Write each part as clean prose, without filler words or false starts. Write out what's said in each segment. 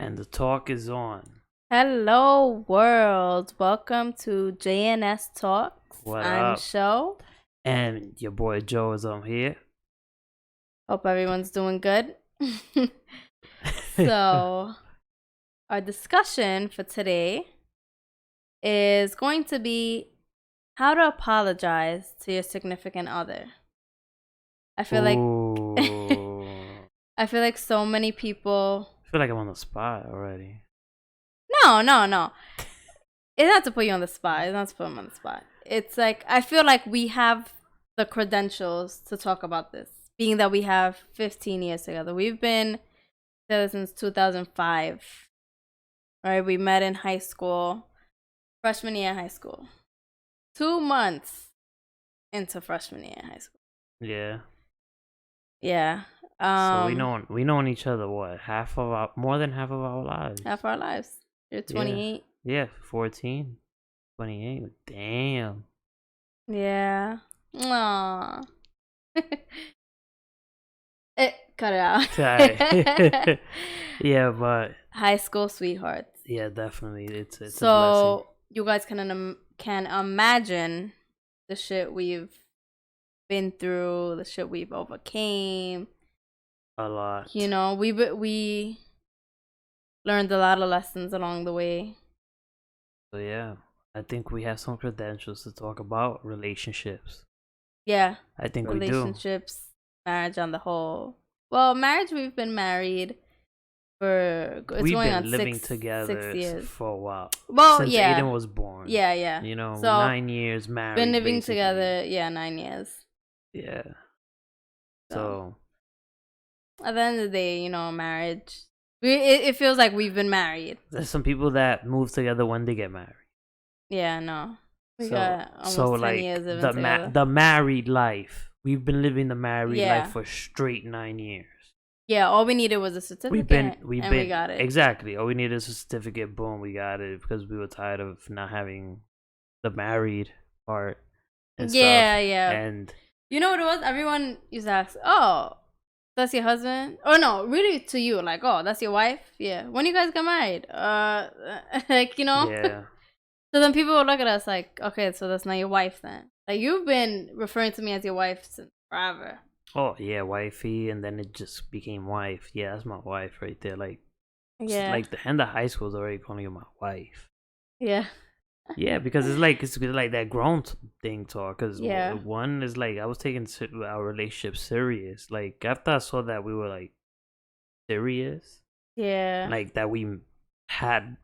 And the talk is on. Hello, world. Welcome to JNS Talks. What I'm up? Sho. And your boy Joe is on here. Hope everyone's doing good. So, our discussion for today is going to be how to apologize to your significant other. I feel like Ooh. I feel like so many people. I feel like I'm on the spot already. No. It's not to put you on the spot. It's not to put him on the spot. It's like I feel like we have the credentials to talk about this, being that we have 15 years together. We've been together since 2005. Right? We met in high school, freshman year in high school. 2 months into freshman year in high school. Yeah. Yeah. So we known each other what, more than half of our lives. Half our lives. You're 28. Yeah, 14, 28. Damn. Yeah. Aww. Cut it out. Sorry. Yeah, but High school sweethearts. yeah, definitely. It's a blessing. So you guys can imagine the shit we've been through, the shit we've overcame. A lot. You know, we learned a lot of lessons along the way. So yeah, I think we have some credentials to talk about relationships. Yeah, I think we do. relationships, marriage on the whole. Well, marriage, we've been married for We've going been on living 6 together years. for a while. Well, Since yeah, Aiden was born. yeah. You know, So 9 years married. been living basically. together, 9 years. Yeah. So So at the end of the day, you know, marriage. It feels like we've been married. there's some people that move together when they get married. Yeah, no. We So got almost 10 years living together. the married life. We've been living the married Yeah. life for straight 9 years. Yeah, all we needed was a certificate. We got it. Exactly. All we needed is a certificate. Boom, we got it because we were tired of not having the married part and stuff. Yeah. And you know what it was? Everyone used to ask, "Oh, that's your husband?" Or no, really to you, like, "Oh, that's your wife?" Yeah. When you guys got married? Like, you know. yeah. So then people would look at us like, "Okay, so that's not your wife then." Like, you've been referring to me as your wife since forever. Oh yeah, wifey, and then it just became wife. Yeah, that's my wife right there. Like, Yeah. like the end of high school is already calling you my wife. Yeah. Yeah, because it's like that grown thing talk. Because Yeah. one is like I was taking our relationship serious. Like after I saw that we were like serious, Yeah. like that we had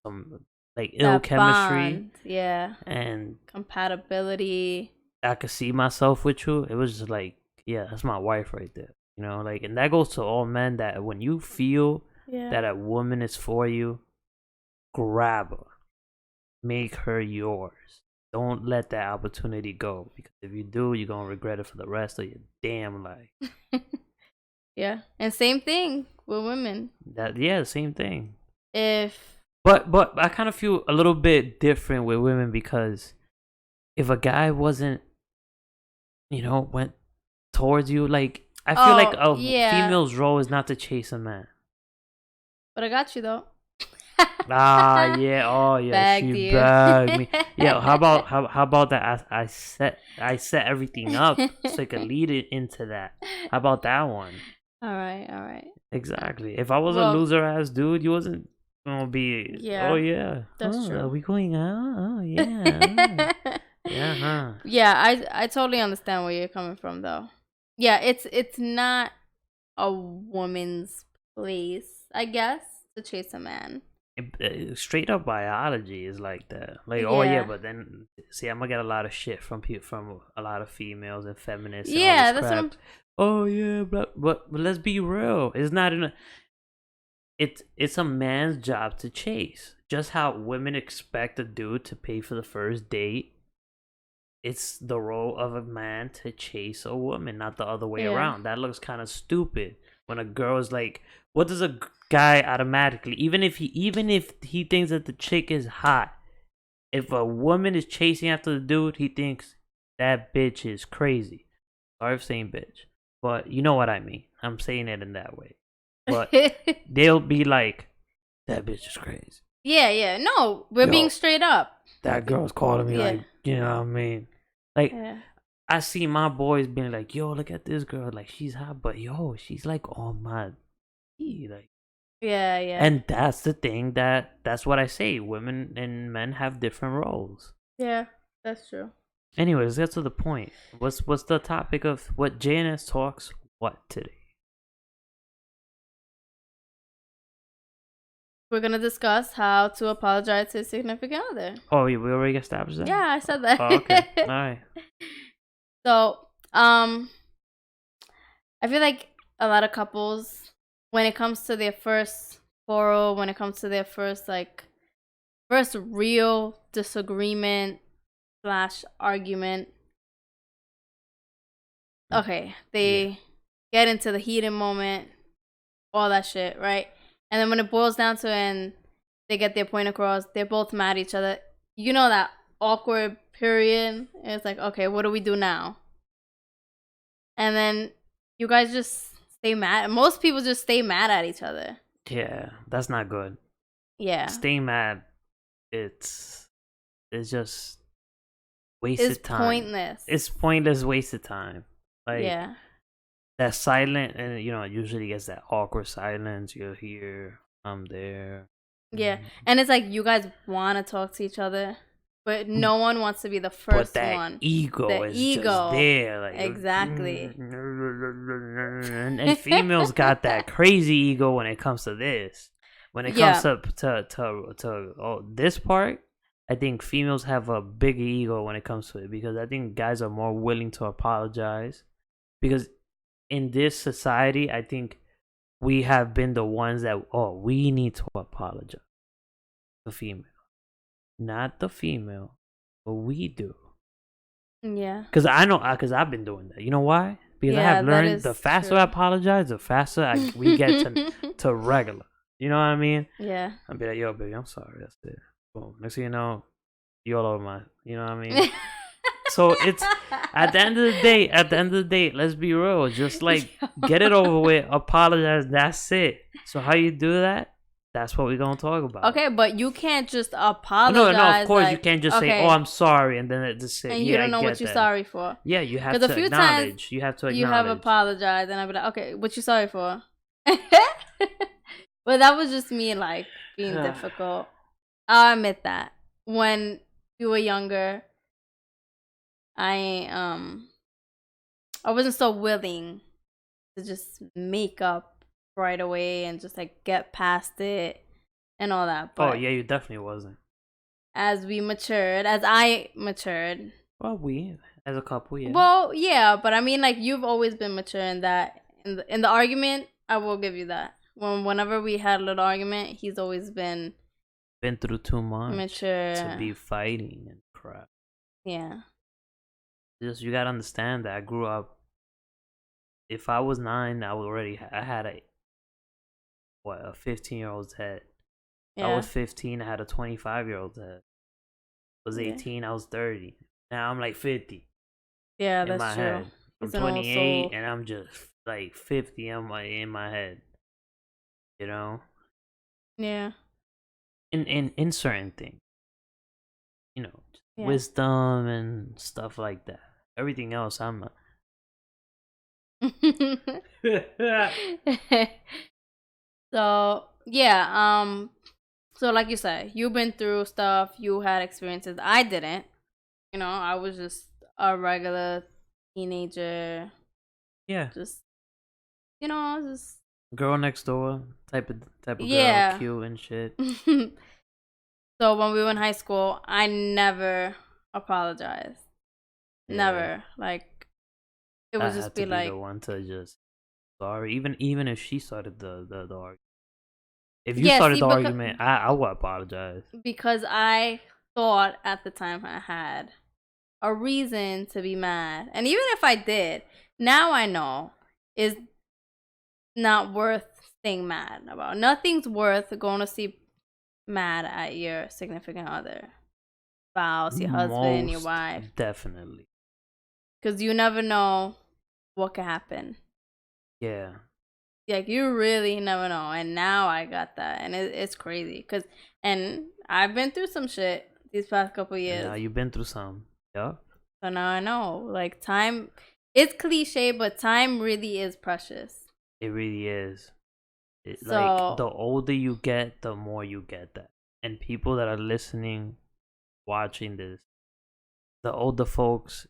some like That ill chemistry, bond, yeah. and Compatibility. I could see myself with you. It was just like, yeah, that's my wife right there. You know, like, and that goes to all men that when you feel Yeah. that a woman is for you, grab her, make her yours. Don't let that opportunity go, because if you do, you're gonna regret it for the rest of your damn life. Yeah. And same thing with women. Yeah, same thing. If But I kind of feel a little bit different with women, because if a guy wasn't, went towards you, like I feel like a female's role is not to chase a man. But I got you though. Ah, yeah. Oh, yeah. Bagged She you. bagged me. Yeah. How about that? I set everything up so I could lead it into that. How about that one? All right. Exactly. If I was a loser ass dude, you wasn't gonna be. Yeah. Oh yeah. That's true. Are we going out? Oh yeah. Yeah. Huh. Yeah, I totally understand where you're coming from though. Yeah, it's not a woman's place, I guess, to chase a man. Straight up biology is like that. Like, oh yeah, Yeah. but then see, I'm gonna get a lot of shit from from a lot of females and feminists. Yeah, and all this that's crap. Oh yeah, but let's be real. It's not it's a man's job to chase. Just how women expect a dude to pay for the first date. It's the role of a man to chase a woman, not the other way Yeah. around. That looks kind of stupid when a girl is like, what does a guy automatically, even if he thinks that the chick is hot, if a woman is chasing after the dude, he thinks that bitch is crazy. Sorry for saying bitch, but you know what I mean. I'm saying it in that way. but they'll be like, "That bitch is crazy." Yeah. No, we're being straight up. That girl's calling me like, you know what I mean? Like, I see my boys being like, "Yo, look at this girl. Like, she's hot, but yo, she's like on my, like." Yeah. And that's the thing that's what I say. Women and men have different roles. Yeah, that's true. Anyways, let's get to the point. What's the topic of what JNS talks what today? We're gonna discuss how to apologize to a significant other. Oh, we already established that? Yeah, I said that. Oh, okay. All right. So, I feel like a lot of couples, when it comes to their first quarrel, when it comes to their first real disagreement / argument, okay, they get into the heated moment, all that shit, right? And then when it boils down to it and they get their point across, they're both mad at each other. You know that awkward period? It's like, okay, what do we do now? And then you guys just stay mad. Most people just stay mad at each other. Yeah, that's not good. Yeah. Staying mad, it's just wasted time. It's pointless. It's pointless, wasted time. Like, yeah. That silent, and it usually gets that awkward silence. You're here, I'm there. Yeah, and it's like you guys want to talk to each other, but no one wants to be the first but that one. Ego is just there, like exactly. And females got that crazy ego when it comes to this. When it comes to this part, I think females have a bigger ego when it comes to it, because I think guys are more willing to apologize, because in this society, I think we have been the ones that, we need to apologize. The female. Not the female, but we do. Yeah. Because I've been doing that. You know why? Because I have learned the faster I apologize, the faster we get to regular. You know what I mean? Yeah. I'll be like, yo, baby, I'm sorry. That's it. Boom. Next thing you know, you all over my, you know what I mean? So it's at the end of the day, let's be real. Just like get it over with, apologize. That's it. So how you do that? That's what we're gonna talk about. Okay, but you can't just apologize. No, of course you can't just say, "Oh, I'm sorry," and then it just say, and you don't know what you're sorry for. Yeah, you have to acknowledge. You have to acknowledge. You have apologized, and I'll be like, "Okay, what you sorry for?" But that was just me, like, being difficult. I'll admit that. When you were younger, I wasn't so willing to just make up right away and just like get past it and all that. But you definitely wasn't. As I matured. Well, we as a couple, yeah. Well, yeah, but I mean, like, you've always been mature in that. In the argument, I will give you that. Whenever we had a little argument, he's always been through too much mature to be fighting and crap. Yeah. Just you gotta understand that I grew up. If I was 9, I had a 15-year-old's head. Yeah. I was 15, I had a 25-year-old's head. I was 18, I was 30. Now I'm like 50. Yeah, that's true. Head. I'm 28 and I'm just like 50 in my head. You know? Yeah. In certain things. Wisdom and stuff like that. Everything else, I'm not. So yeah, so like you said, you've been through stuff, you had experiences. I didn't. I was just a regular teenager. Yeah. Just just girl next door type of girl, cute and shit. So when we were in high school, I never apologized. Yeah. Never. Like, it would just be like the one to just sorry. Even if she started the argument. If you started the argument, I would apologize. Because I thought at the time I had a reason to be mad. And even if I did, now I know is not worth staying mad about. Nothing's worth going to see mad at your significant other, spouse, your husband, your wife. Definitely. Because you never know what could happen. Yeah. Like, you really never know. And now I got that, and it's crazy. And I've been through some shit these past couple And now years. you've been through some. Yeah. So now I know. Like, time, it's cliche, but time really is precious. It really is. Like, So, the older you get, the more you get that. And people that are listening, watching this, the older folks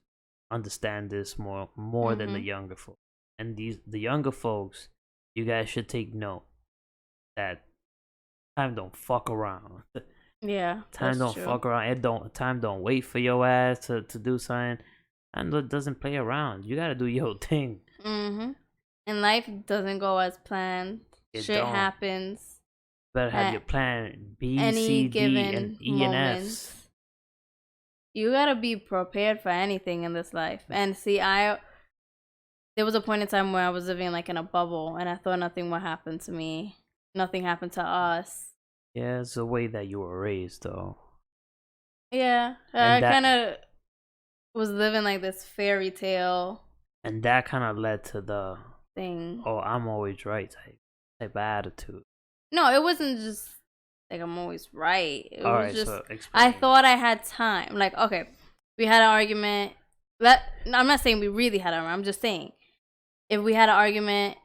understand this more than the mm-hmm. younger folks. And the younger folks, you guys should take note that time don't fuck around. Yeah, Time that's don't true. fuck around. Time don't wait for your ass to do something. And it doesn't play around. You gotta do your thing. Mm-hmm. And life doesn't go as planned. It Shit don't. happens Better have at your plan B, any C, D, and given E and moment. F's. You gotta be prepared for anything in this life. And see, there was a point in time where I was living like in a bubble, and I thought nothing would happen to me. Nothing happened to us. Yeah, it's the way that you were raised, though. Yeah, And I kind of was living like this fairy tale that kind of led to the thing. "oh, I'm always right" type of attitude. No, it wasn't just like I'm always right. It All was right, just so I explain. thought I had time. Like, okay, we had an argument. I'm not saying we really had an argument. I'm just saying if we had an argument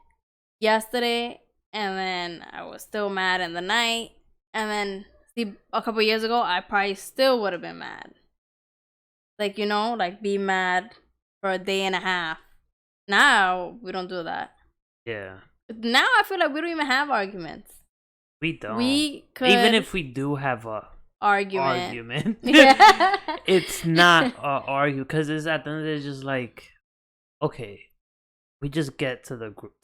yesterday and then I was still mad in the night, and then see a couple years ago I probably still would have been mad. Like, like be mad for a day and a half. Now we don't do that. Yeah, Now I feel like we don't even have arguments. we don't. We could Even if we do have a argument. yeah. It's not a argue because it's at the end of the day just like, okay, we just get to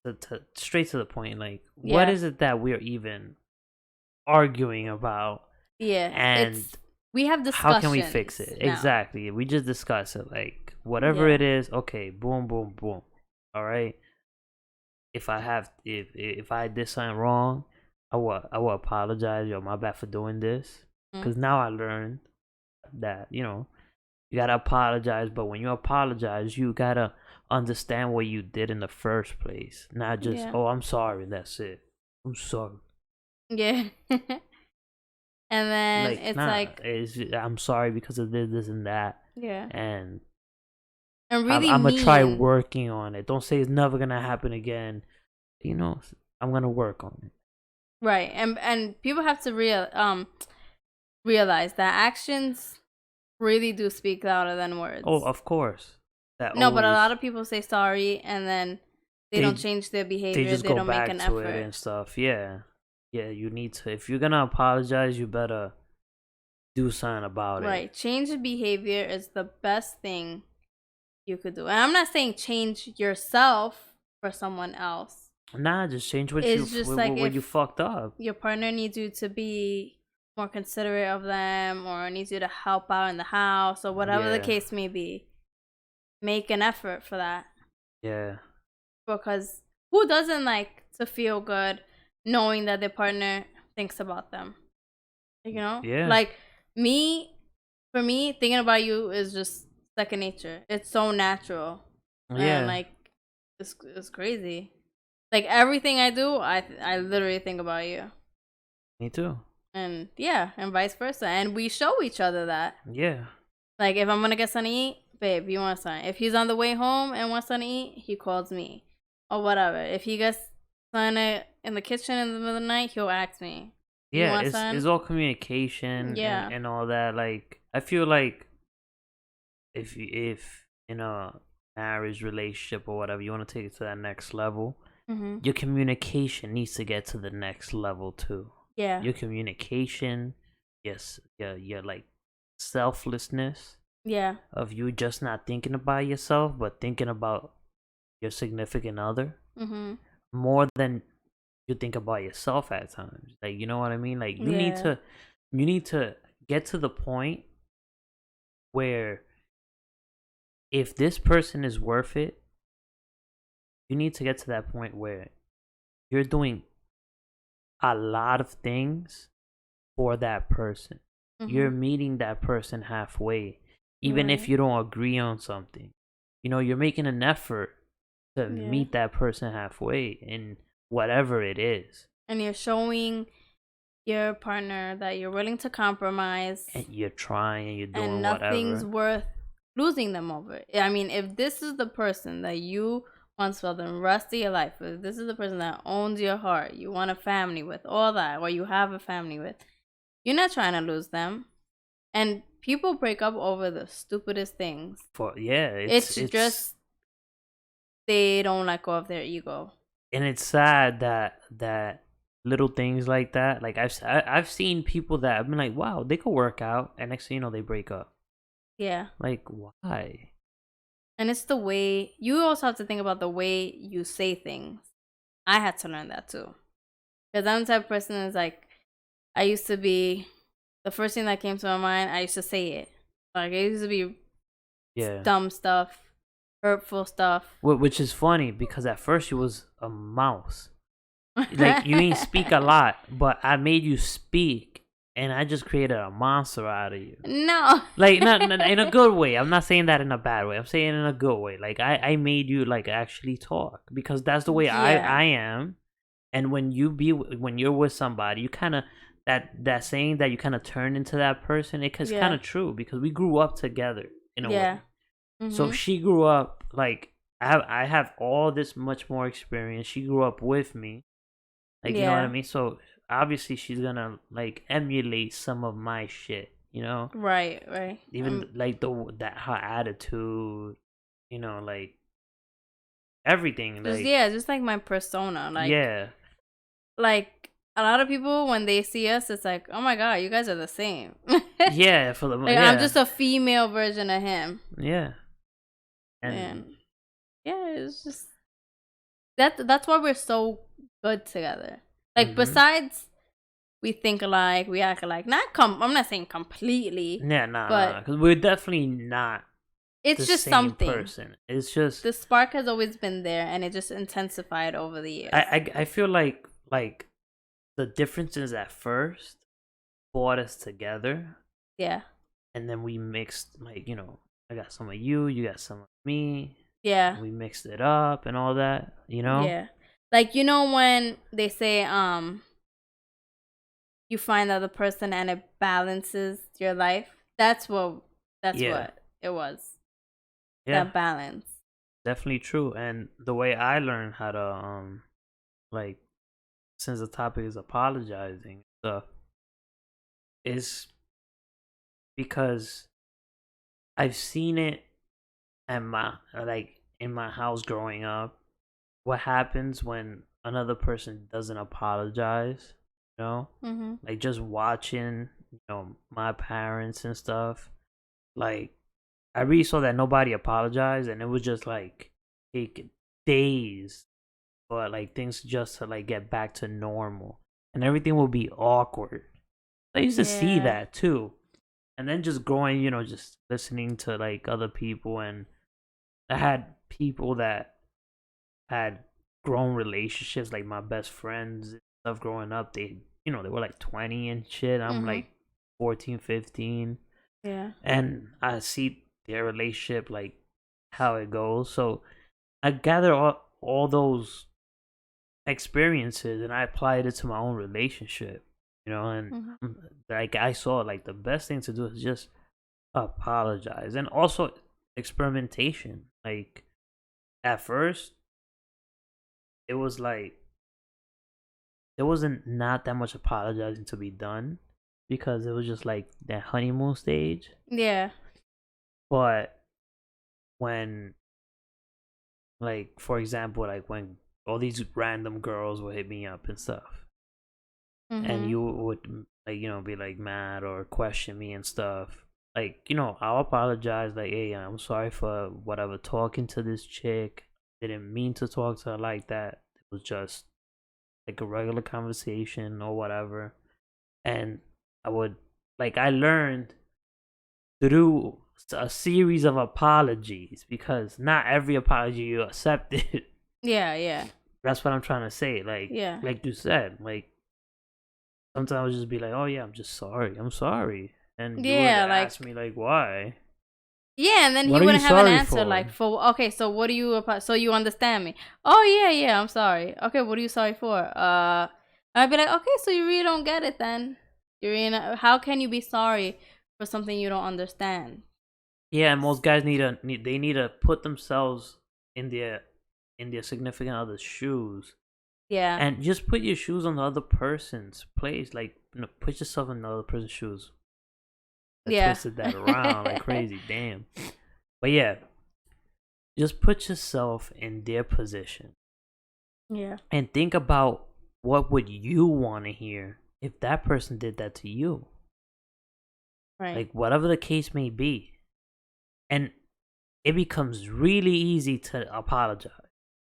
to straight to the point. Like, what Yeah. is it that we're even arguing about? Yeah, And we have discussions. how can we fix it? Now. Exactly. We just discuss it. Like, whatever Yeah. it is, okay, boom, boom, boom. All right. If I did something wrong, I will apologize. Yo, my bad for doing this. Because now I learned that, you gotta apologize. But when you apologize, you gotta understand what you did in the first place. Not just, Yeah. oh, I'm sorry. That's it. I'm sorry. Yeah. And then Like, it's nah, like, I'm sorry because of this and that. yeah. And really I'm gonna try working on it. Don't say it's never gonna happen again. I'm gonna work on it. Right. And people have to realize that actions really do speak louder than words. Oh, of course. But a lot of people say sorry and then they don't change their behavior. They just they go don't back make an to effort it and stuff. Yeah. Yeah, you need to. If you're gonna apologize, you better do something about it. Right. Change the behavior is the best thing you could do. And I'm not saying change yourself for someone else. Nah, just change what you fucked up. Your partner needs you to be more considerate of them, or needs you to help out in the house, or whatever the case may be. Make an effort for that. Yeah. Because who doesn't like to feel good knowing that their partner thinks about them? Yeah. Like, for me, thinking about you is just second nature. It's so natural. Yeah. And like, it's crazy. Like, everything I do, I literally think about you. Me too. And yeah, and vice versa. And we show each other that. Yeah. Like, if I'm gonna get something to eat, babe, you want something? If he's on the way home and wants something to eat, he calls me. Or whatever. If he gets something in the kitchen in the middle of the night, he'll ask me. Yeah, it's all communication. Yeah. and all that. Like, I feel like if in a marriage relationship or whatever, you want to take it to that next level, your communication needs to get to the next level too. Yeah. Your communication, yes, your like selflessness. Yeah. Of you just not thinking about yourself, but thinking about your significant other more than you think about yourself at times. Like, you know what I mean? Like, you need to get to the point where if this person is worth it, you need to get to that point where you're doing a lot of things for that person. You're meeting that person halfway, even if you don't agree on something. You're making an effort to meet that person halfway. And whatever it is. And you're showing your partner that you're willing to compromise, And you're trying and you're doing and nothing's whatever. worth losing them over. I mean, if this is the person that you want to spend the rest of your life with, this is the person that owns your heart, you want a family with, all that, or you have a family with, you're not trying to lose them. And people break up over the stupidest things. It's just they don't let go of their ego. And it's sad that little things like that. Like I've seen people that I've been like, wow, they could work out, and next thing you know, they break up. Yeah. Like, why? And it's the way, you also have to think about the way you say things. I had to learn that too. Because I'm the type of person that's like, I used to be, the first thing that came to my mind, I used to say it. Like, it used to be dumb stuff, hurtful stuff. Which is funny because at first you was a mouse. Like, you ain't speak a lot, but I made you speak. And I just created a monster out of you. No. Like, not in a good way. I'm not saying that in a bad way. I'm saying in a good way. Like, I made you, like, actually talk. Because that's the way I am. And when you're with somebody, you kind of, that saying that you kind of turn into that person, it's kind of true. Because we grew up together, in a way. Mm-hmm. So she grew up, like, I have all this much more experience. She grew up with me. Like, you know what I mean? So obviously she's gonna like emulate some of my shit, you know? Right. Even like that her attitude, you know, like everything. Just, like just like my persona. Like, yeah. Like, a lot of people, when they see us, it's like, oh my god, you guys are the same. Yeah, for the like, I'm just a female version of him. Yeah. And yeah, it's just that's why we're so good together. Like, besides we think alike, we act alike. I'm not saying completely. Yeah, nah, because we're definitely not. It's just same something. Person. It's just the spark has always been there, and it just intensified over the years. I feel like the differences at first brought us together. Yeah. And then we mixed, like, you know, I got some of you got some of me. Yeah. We mixed it up and all that, you know? Yeah. Like, you know when they say you find other person and it balances your life? That's what it was. Yeah. That balance. Definitely true. And the way I learned how to like, since the topic is apologizing stuff, is because I've seen it at in my house growing up. What happens when another person doesn't apologize, you know? Like, just watching, you know, my parents and stuff. Like, I really saw that nobody apologized, and it was just like take days for like things just to like get back to normal, and everything will be awkward. I used to see that too. And then just growing, you know, just listening to like other people, and I had people that had grown relationships, like my best friends and stuff growing up. They, you know, they were like 20 and shit. I'm like 14, 15. Yeah. And I see their relationship, like how it goes. So I gather all those experiences and I applied it to my own relationship, you know, and like I saw like the best thing to do is just apologize. And also experimentation. Like, at first it was like there wasn't not that much apologizing to be done because it was just like that honeymoon stage. Yeah. But when, like, for example, like when all these random girls would hit me up and stuff, and you would, like, you know, be like mad or question me and stuff, like, you know, I'll apologize, like, hey, I'm sorry for whatever, talking to this chick, didn't mean to talk to her like that, it was just like a regular conversation or whatever. And I would, like, I learned through a series of apologies, because not every apology you accepted. Yeah. That's what I'm trying to say. Like, like you said, like, sometimes I'll just be like, oh yeah, I'm just sorry. I'm sorry. And you would ask me like, why? Yeah, and then he What are you wouldn't have an sorry answer for? like, for okay, so what do you so you understand me? Oh yeah, I'm sorry. Okay, what are you sorry for? I'd be like, okay, so you really don't get it then. You really not, how can you be sorry for something you don't understand? Yeah, and most guys they need to put themselves in their significant other's shoes, Yeah, and just put your shoes on the other person's place. Like, put yourself in the other person's shoes. I yeah, twisted that around like crazy. Damn. But yeah, just put yourself in their position yeah, and think about what would you want to hear if that person did that to you. right. Like, whatever the case may be. And it becomes really easy to apologize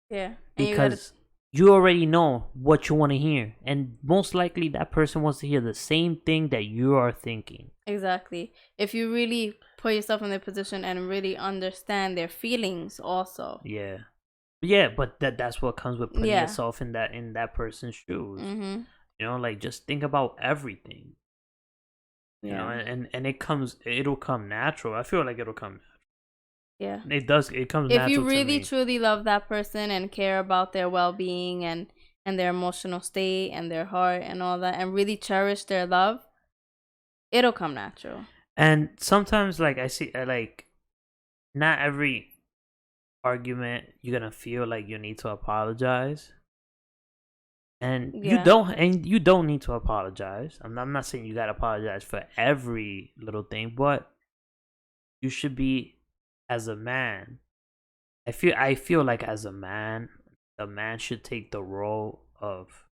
Yeah, and you gotta because you already know what you want to hear, and most likely that person wants to hear the same thing that you are thinking. exactly. If you really put yourself in their position and really understand their feelings, also. Yeah. Yeah, but that's what comes with putting Yeah. yourself in that person's shoes. Mhm. You know, like, just think about everything. You know, Yeah. and it'll come natural. I feel like it'll come. Yeah. It does. It comes If you natural to really me. truly love that person and care about their well-being and their emotional state and their heart and all that and really cherish their love, it'll come natural. And sometimes, like, I see, like, not every argument you're gonna feel like you need to apologize, and Yeah. you don't need to apologize. I'm not saying you gotta apologize for every little thing, but you should be, as a man. I feel like, as a man, the man should take the role of,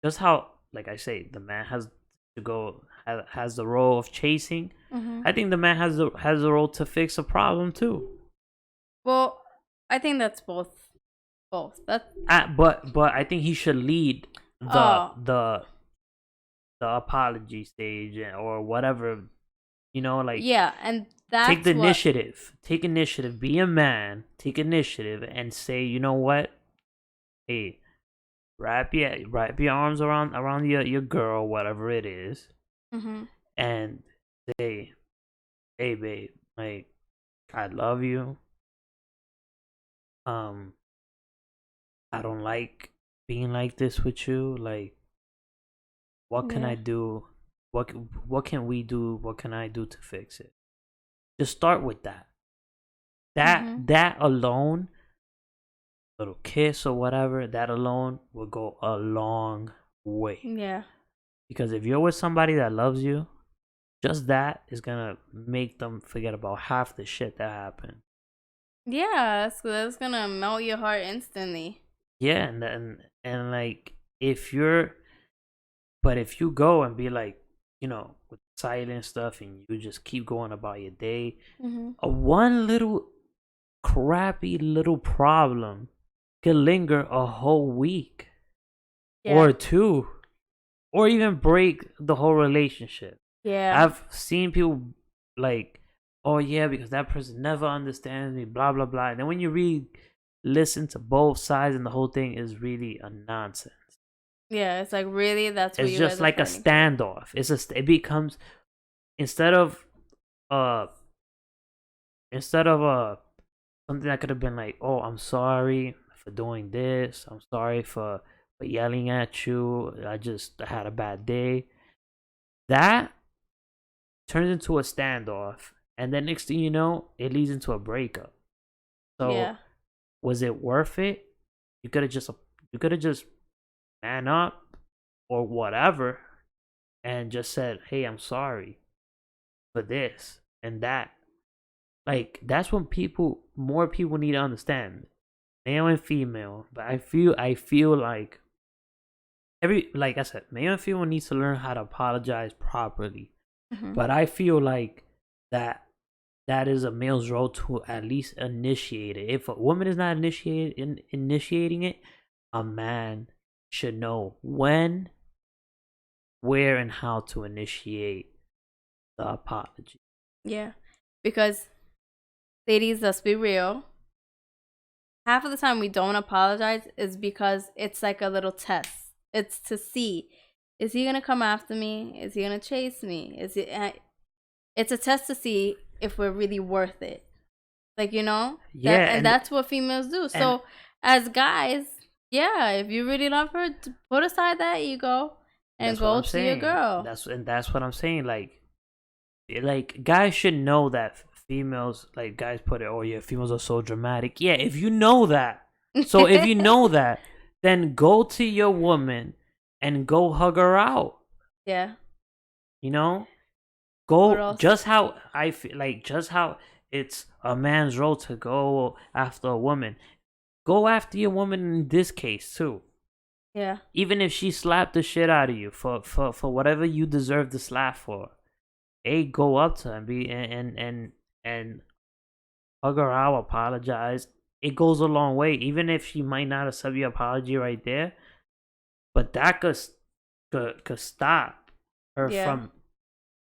just how, like I say, the man has to go has the role of chasing. Mhm. I think the man has the role to fix a problem too. Well, I think that's both. Both. That. But I think he should lead the Oh. the the apology stage, or whatever. Like, Yeah, and take the that's what. initiative. Take initiative. Be a man. Take initiative and say, you know what? Hey, wrap your arms around your girl, whatever it is, Mhm. and say, hey, babe, like, I love you. Um, I don't like being like this with you. Like, what can Yeah. I do? What can we do? What can I do to fix it? Just start with that. Mhm. That alone, little kiss or whatever, that alone will go a long way. Yeah. Because if you're with somebody that loves you, just that is gonna make them forget about half the shit that happened. Yeah, that's gonna melt your heart instantly. Yeah, and like, if you're but if you go and be like, with silent stuff, and you just keep going about your day, Mhm. a one little crappy little problem could linger a whole week Yeah. or two, or even break the whole relationship. Yeah. I've seen people like, oh yeah, because that person never understands me, blah blah blah. And then when you really listen to both sides, and the whole thing is really a nonsense. Yeah, it's like, really, that's what It's you guys just are like a fighting for. standoff. It becomes, instead of uh something that could have been like, oh, I'm sorry for doing this. I'm sorry for yelling at you. I had a bad day. That turns into a standoff, and then next thing you know, it leads into a breakup. So, Yeah. was it worth it? You could have just man up or whatever, and just said, "Hey, I'm sorry for this and that." Like, that's when more people need to understand, male and female. But I feel like, like I said, male and female needs to learn how to apologize properly. Mhm. But I feel like that that is a male's role to at least initiate it. If a woman is not initiating it, a man should know when, where, and how to initiate the apology. Yeah. Because, ladies, let's be real. Half of the time we don't apologize is because it's like a little test. It's to see, is he gonna come after me? Is he gonna chase me? It's a test to see if we're really worth it. Like, you know? Yeah, And that's what females do. So as guys, yeah, if you really love her, put aside that ego and go see your girl. That's what I'm saying. Like guys should know that females, like guys put it, oh yeah, females are so dramatic. Yeah, if you know that, so if you know that, then go to your woman and go hug her out. Yeah. You know, What go else? just how I feel, like just how it's a man's role to go after a woman. Go after your woman in this case too. Yeah. Even if she slapped the shit out of you for whatever you deserve to slap for. Hey, go up to her and be and hug her out, apologize. It goes a long way, even if she might not accept your apology right there. But that could stop her from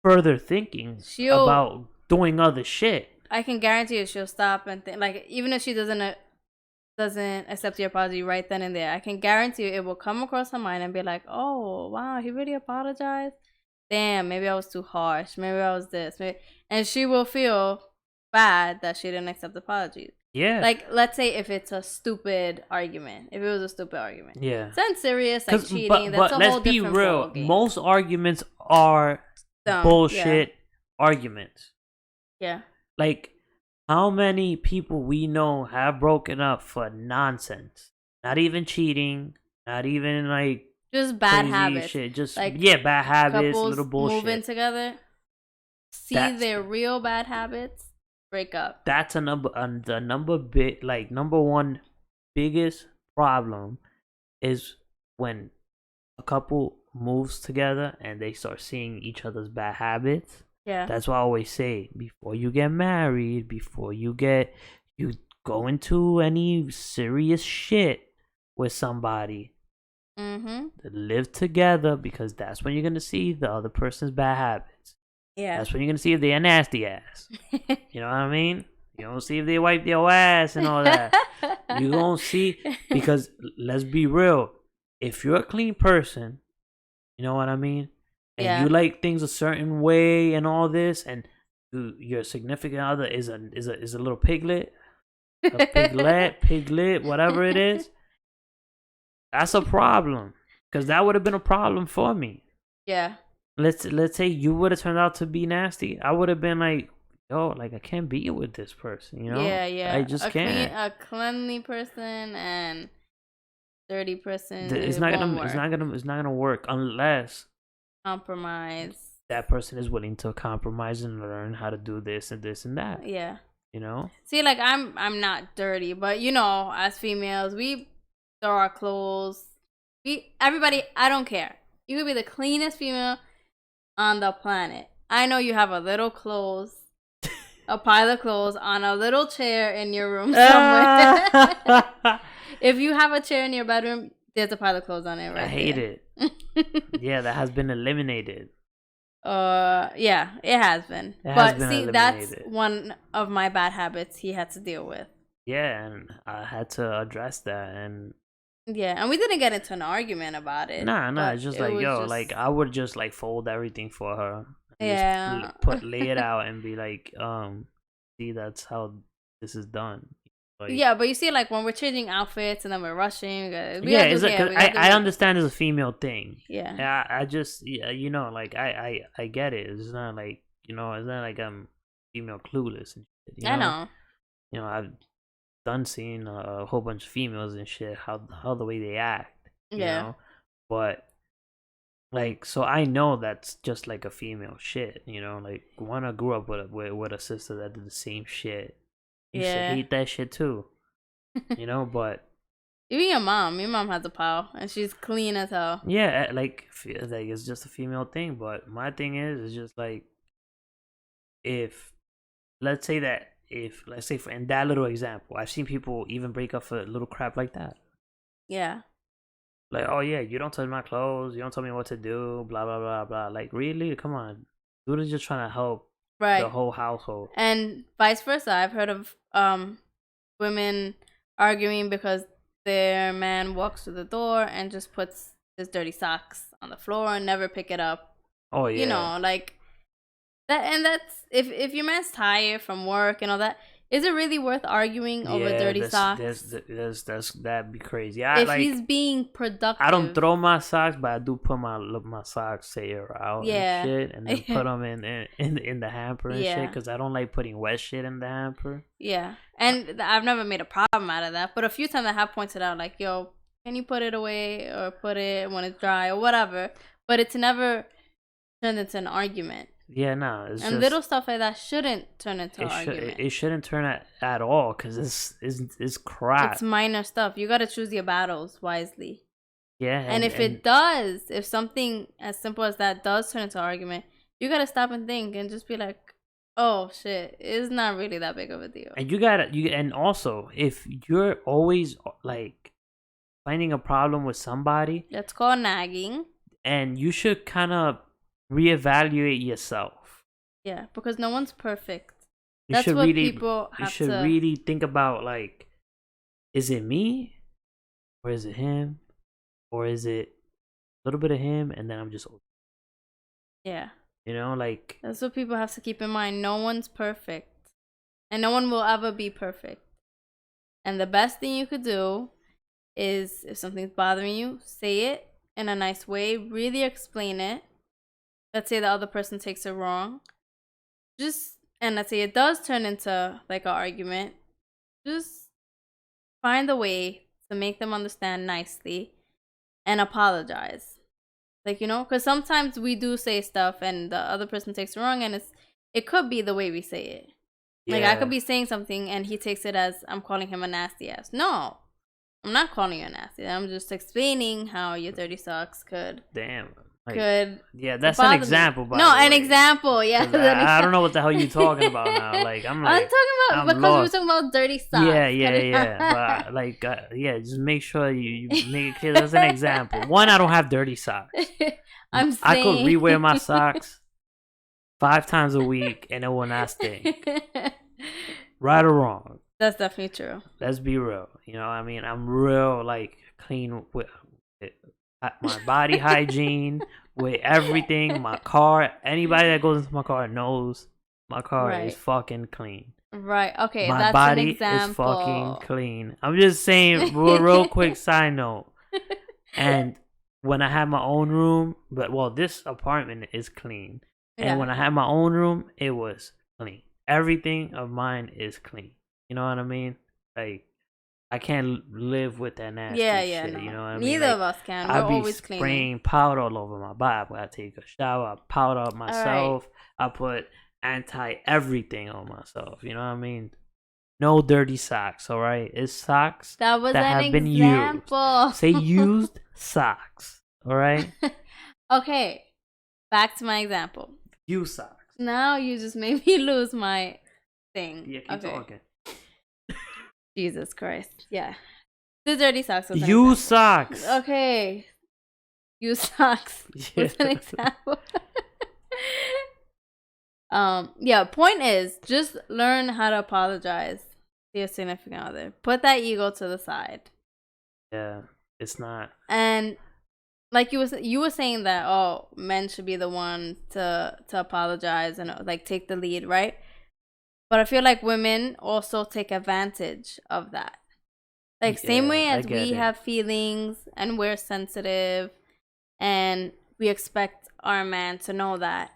further thinking about doing other shit. I can guarantee you, she'll stop and think. Like, even if she doesn't accept your apology right then and there, I can guarantee you it will come across her mind and be like, oh wow, he really apologized. Damn, maybe I was too harsh. Maybe I was this. And she will feel bad that she didn't accept apologies. Yeah. Like, let's say if it's a stupid argument. If it was a stupid argument. Yeah. It's not serious, like cheating. But let's be real. Most arguments are bullshit arguments. Yeah. Like, how many people we know have broken up for nonsense? Not even cheating. Not even like just bad habits. Shit. Just like bad habits, little bullshit. Moving together, their real bad habits, break up. That's number one biggest problem is when a couple moves together and they start seeing each other's bad habits. Yeah. That's why I always say, before you get married, before you go into any serious shit with somebody, live together, because that's when you're gonna see the other person's bad habits. Yeah. That's when you're gonna see if they're nasty ass. You know what I mean? You don't see if they wipe their ass and all that. You gonna see, because let's be real, if you're a clean person, you know what I mean? And you like things a certain way and all this, and your significant other is a little piglet, piglet, whatever it is, that's a problem. Because that would have been a problem for me. Yeah. Let's say you would have turned out to be nasty. I would have been like, yo, like I can't be with this person, you know? Yeah. I just can't. A cleanly person and dirty person. It's not gonna work unless compromise. That person is willing to compromise and learn how to do this and this and that. Yeah. You know? See, like I'm not dirty, but you know, as females, we throw our clothes. Everybody, I don't care. You could be the cleanest female on the planet. I know you have a little clothes, a pile of clothes on a little chair in your room somewhere. If you have a chair in your bedroom, there's a pile of clothes on it right I hate it. Yeah, that has been eliminated. Yeah, it has been. But see, that's one of my bad habits he had to deal with. Yeah, and I had to address that, and yeah, and we didn't get into an argument about it. Nah, it's just like, yo, like I would just like fold everything for her. Yeah. Lay it out and be like, see, that's how this is done. Like, yeah, but you see, like when we're changing outfits and then we're rushing. I understand it's a female thing. Yeah. I just, you know, like I get it. It's not like, you know, it's not like I'm female clueless and shit. You know? I know. You know, I've done seeing a whole bunch of females and shit, how the way they act. You know? But like, so I know that's just like a female shit. You know, like when I grew up with a sister that did the same shit. You should hate that shit too. You know, but even your mom has a pile and she's clean as hell. Yeah, like it's just a female thing. But my thing is just like, let's say for in that little example, I've seen people even break up for little crap like that. Yeah. Like, oh yeah, you don't touch my clothes, you don't tell me what to do, blah blah blah blah. Like, really? Come on, dude is just trying to help the whole household. And vice versa. I've heard of women arguing because their man walks through the door and just puts his dirty socks on the floor and never pick it up. Oh yeah. You know, like That's if your man's tired from work and all that, is it really worth arguing over Yeah, dirty socks? that'd be crazy. If he's being I don't productive, throw my socks, but I do put my socks say out and yeah, shit, and then put them in the hamper and shit, yeah, because I don't like putting wet shit in the hamper. yeah. And I've never made a problem out of that, but a few times I have pointed out like, "Yo, can you put it away or put it when it's dry or whatever?" But it's never turned into an argument. Yeah, no, it's And just little stuff like that shouldn't turn into an argument. it shouldn't turn at all, because it's crap. It's minor stuff. You got to choose your battles wisely. Yeah, And if it does, if something as simple as that does turn into an argument, you got to stop and think and just be like, oh shit, it's not really that big of a deal. and and also, if you're always like finding a problem with somebody, That's called nagging. and you should kind of reevaluate yourself. Yeah, because no one's perfect. You That's should what really, people you have should to. really think about, like, is it me, or is it him, or is it a little bit of him and then I'm just, Yeah, like, that's what people have to keep in mind. No one's perfect, and no one will ever be perfect. And the best thing you could do is, if something's bothering you, say it in a nice way, really explain it. Let's say the other person takes it wrong. And let's say it does turn into like an argument. Just find a way to make them understand nicely and apologize. Like, because sometimes we do say stuff and the other person takes it wrong, and it could be the way we say it. yeah. Like, I could be saying something and he takes it as I'm calling him a nasty ass. No, I'm not calling you a nasty. I'm just explaining how your dirty socks could. Damn. Like, Could. Yeah, that's an example. No, an example. Yeah. I don't know what the hell you're talking about now. Like, I'm talking about I'm because lost. we were talking about dirty socks. Yeah. But like, just make sure you make it clear that's an example. One, I don't have dirty socks. I'm saying I could rewear my socks 5 times a week and it will not stink. Right or wrong? That's definitely true. Let's be real. I mean, I'm real, like, clean with my body hygiene, with everything. My car, anybody that goes into my car knows my car is fucking clean. Right. Okay. My that's body an example. is fucking clean. I'm just saying, real quick side note. And when I have my own room, this apartment is clean. And when I had my own room, it was clean. Everything of mine is clean. You know what I mean? Like, I can't live with that nasty shit. No. You know what I mean? Neither of us can. We're always cleaning. I be spraying powder all over my body. I take a shower, I powder up myself. Right. I put anti-everything on myself. You know what I mean? No dirty socks, all right? It's socks that have been used. Say used socks, all right? Okay, back to my example. Used socks. Now you just made me lose my thing. Yeah, keep talking. Jesus Christ. Yeah. The dirty socks. Used socks. Okay. Used socks. What's an example? Point is, just learn how to apologize to your significant other. Put that ego to the side. Yeah, it's not. And like you were saying that men should be the one to apologize and like take the lead, right? But I feel like women also take advantage of that. Like, same way as we have feelings and we're sensitive and we expect our man to know that,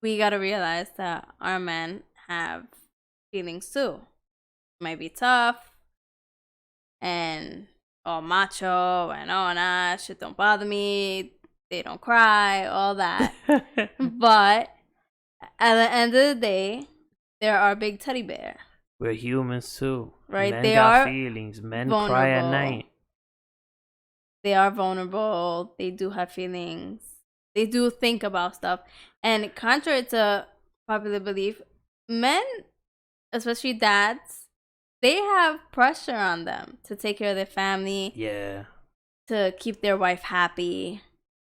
we got to realize that our men have feelings too. Might be tough and all macho and nah, shit don't bother me. They don't cry, all that. But at the end of the day, they're our big teddy bear. We're humans too. Right? Men they got are feelings. Men vulnerable. cry at night. They are vulnerable. They do have feelings. They do think about stuff. And contrary to popular belief, men, especially dads, they have pressure on them to take care of their family. Yeah. To keep their wife happy.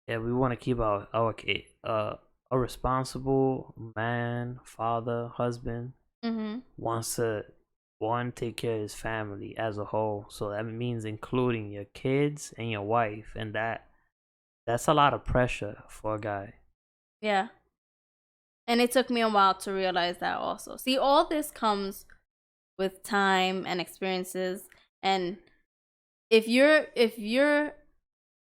Yeah, we want to keep a responsible man, father, husband, wants to take care of his family as a whole. So that means including your kids and your wife, and that's a lot of pressure for a guy. Yeah. And it took me a while to realize that also. See, all this comes with time and experiences. And if you're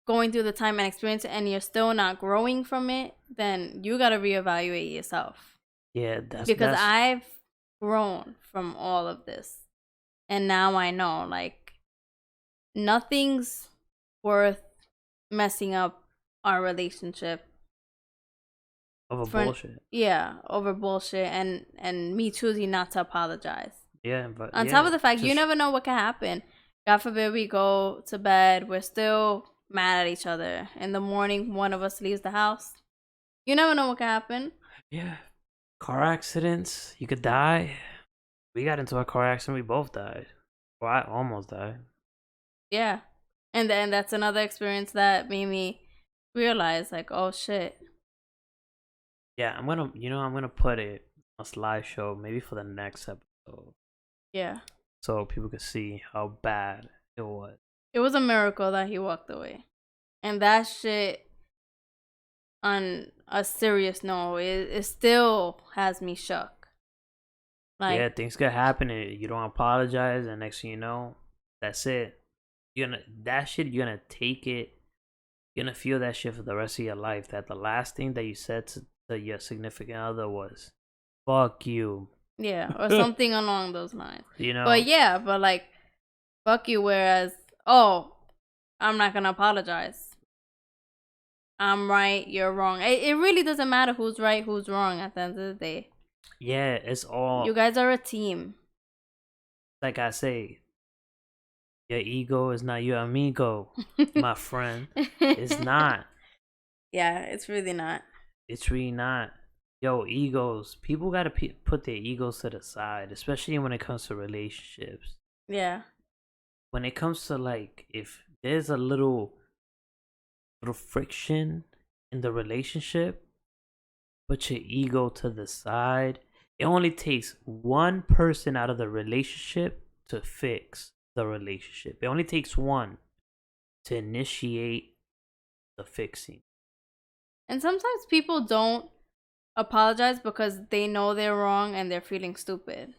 going through the time and experience and you're still not growing from it, then you got to reevaluate yourself. Yeah, Because that's I've grown from all of this. And now I know, like, nothing's worth messing up our relationship over for, bullshit. yeah, over bullshit and me choosing not to apologize. Yeah, but On yeah, top of the fact, you just never know what can happen. God forbid we go to bed, we're still mad at each other. In the morning, one of us leaves the house. You never know what can happen. yeah, car accidents. You could die. We got into a car accident. We both died. Well, I almost died. Yeah. And then that's another experience that made me realize, like, oh shit. Yeah, I'm gonna put it on a slideshow maybe for the next episode, Yeah. so people could see how bad it was. It was a miracle that he walked away. And that shit, on a serious note, it still has me shook. Like, Yeah, things could happen and you don't apologize, and next thing you know, that's it. You're gonna take it. You're gonna feel that shit for the rest of your life. That the last thing that you said to your significant other was, "Fuck you." yeah, or something along those lines. You know? But yeah, but like, fuck you, whereas, oh, I'm not gonna apologize. I'm right, you're wrong. It really doesn't matter who's right, who's wrong at the end of the day. Yeah, it's all You guys are a team. like I say. Your ego is not your amigo, my friend. It's not. Yeah, it's really not. It's really not. Yo, egos. People gotta put their egos to the side, especially when it comes to relationships. Yeah. When it comes to like, if there's a little friction in the relationship, put your ego to the side. It only takes one person out of the relationship to fix the relationship. It only takes one to initiate the fixing. And sometimes people don't apologize because they know they're wrong and they're feeling stupid.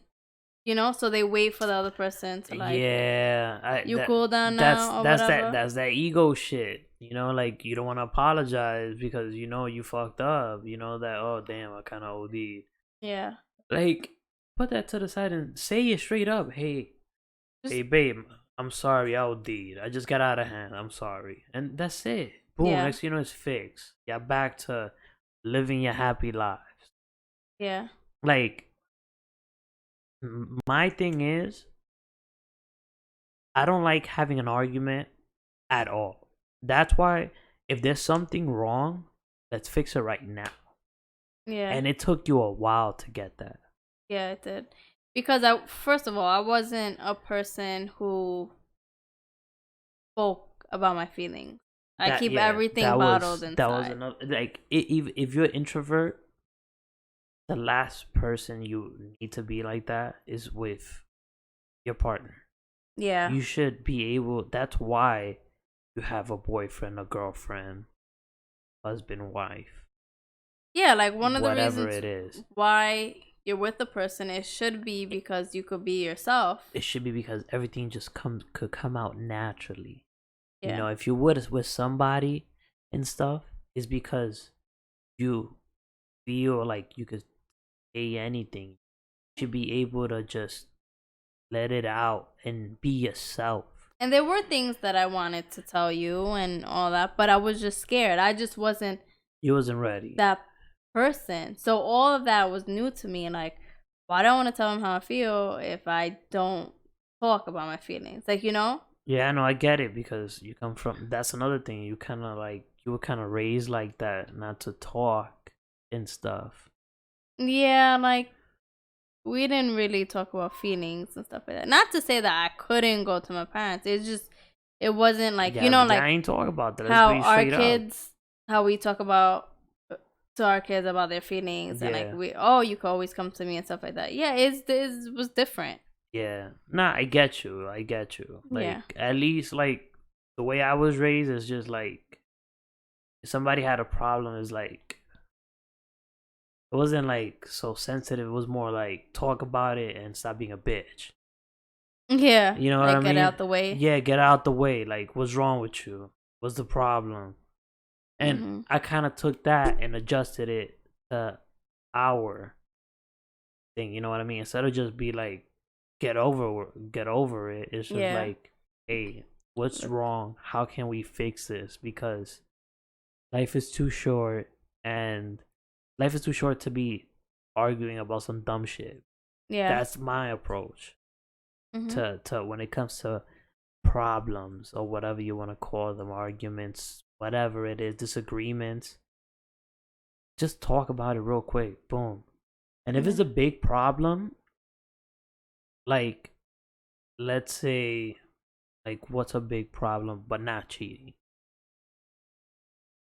You know, so they wait for the other person to like, Yeah, cool down now or whatever. that's that ego shit. You know, like you don't want to apologize because you know you fucked up. You know that, oh damn, I kind of OD'd. Yeah. Like, put that to the side and say it straight up. Hey, hey, babe, I'm sorry, I OD'd. I just got out of hand. I'm sorry, and that's it. Boom. Yeah. Next thing you know, it's fixed. You're back to living your happy lives. Yeah. Like, my thing is, I don't like having an argument at all. That's why if there's something wrong, let's fix it right now. Yeah. And it took you a while to get that. Yeah, it did. Because first of all, I wasn't a person who spoke about my feelings. I keep everything bottled inside. That was another, like, if you're an introvert, the last person you need to be like that is with your partner. Yeah. You should be able, that's why you have a boyfriend, a girlfriend, husband, wife. Yeah, like one of the whatever reasons it is. why you're with the person, it should be because you could be yourself. It should be because everything just could come out naturally. Yeah. You know, if you're with somebody and stuff, it's because you feel like you could say anything. You should be able to just let it out and be yourself. And there were things that I wanted to tell you and all that, but I was just scared. I just wasn't. You wasn't ready. That person. So all of that was new to me. And like, why do I want to tell him how I feel if I don't talk about my feelings? Like, you know? Yeah, I know, I get it, because you come from, that's another thing. You kind of like, you were kind of raised like that, not to talk and stuff. Yeah, like, we didn't really talk about feelings and stuff like that. Not to say that I couldn't go to my parents. It's just, it wasn't like, Yeah, you know, like, I ain't talk about that. how our kids, how we talk about to our kids about their feelings. And like, you can always come to me and stuff like that. Yeah, it was different. Yeah. Nah, I get you. Like, at least, like, the way I was raised is just like, if somebody had a problem, it's like, It wasn't like so sensitive. It was more like talk about it and stop being a bitch. Yeah, You know what I like get mean? out the way. Yeah, get out the way. Like, what's wrong with you? What's the problem? And Mm-hmm. I kind of took that and adjusted it to our thing. You know what I mean? Instead of just be like, get over it. It's just Yeah. like, hey, what's wrong? How can we fix this? Because life is too short, and life is too short to be arguing about some dumb shit. Yeah. That's my approach Mm-hmm. to when it comes to problems or whatever you want to call them, arguments, whatever it is, disagreements. Just talk about it real quick. Boom. And if Yeah. it's a big problem, like, let's say, like, what's a big problem but not cheating?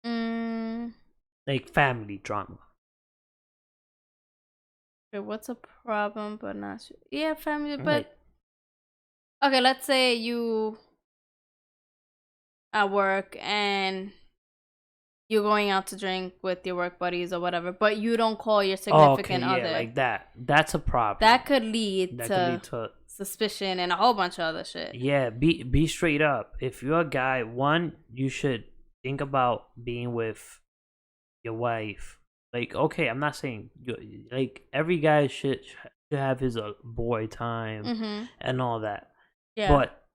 Mm. Like family drama. Okay, what's a problem but not sure? Yeah, family, Like, but okay, let's say you at work and you're going out to drink with your work buddies or whatever, but you don't call your oh, okay, significant yeah, other. like that. That's a problem. That could lead That could to lead to, suspicion and a whole bunch of other shit. yeah, be straight up. If you're a guy, one, you should think about being with your wife. Like, okay, I'm not saying like every guy should have his boy time Mm-hmm. and all that, Yeah. but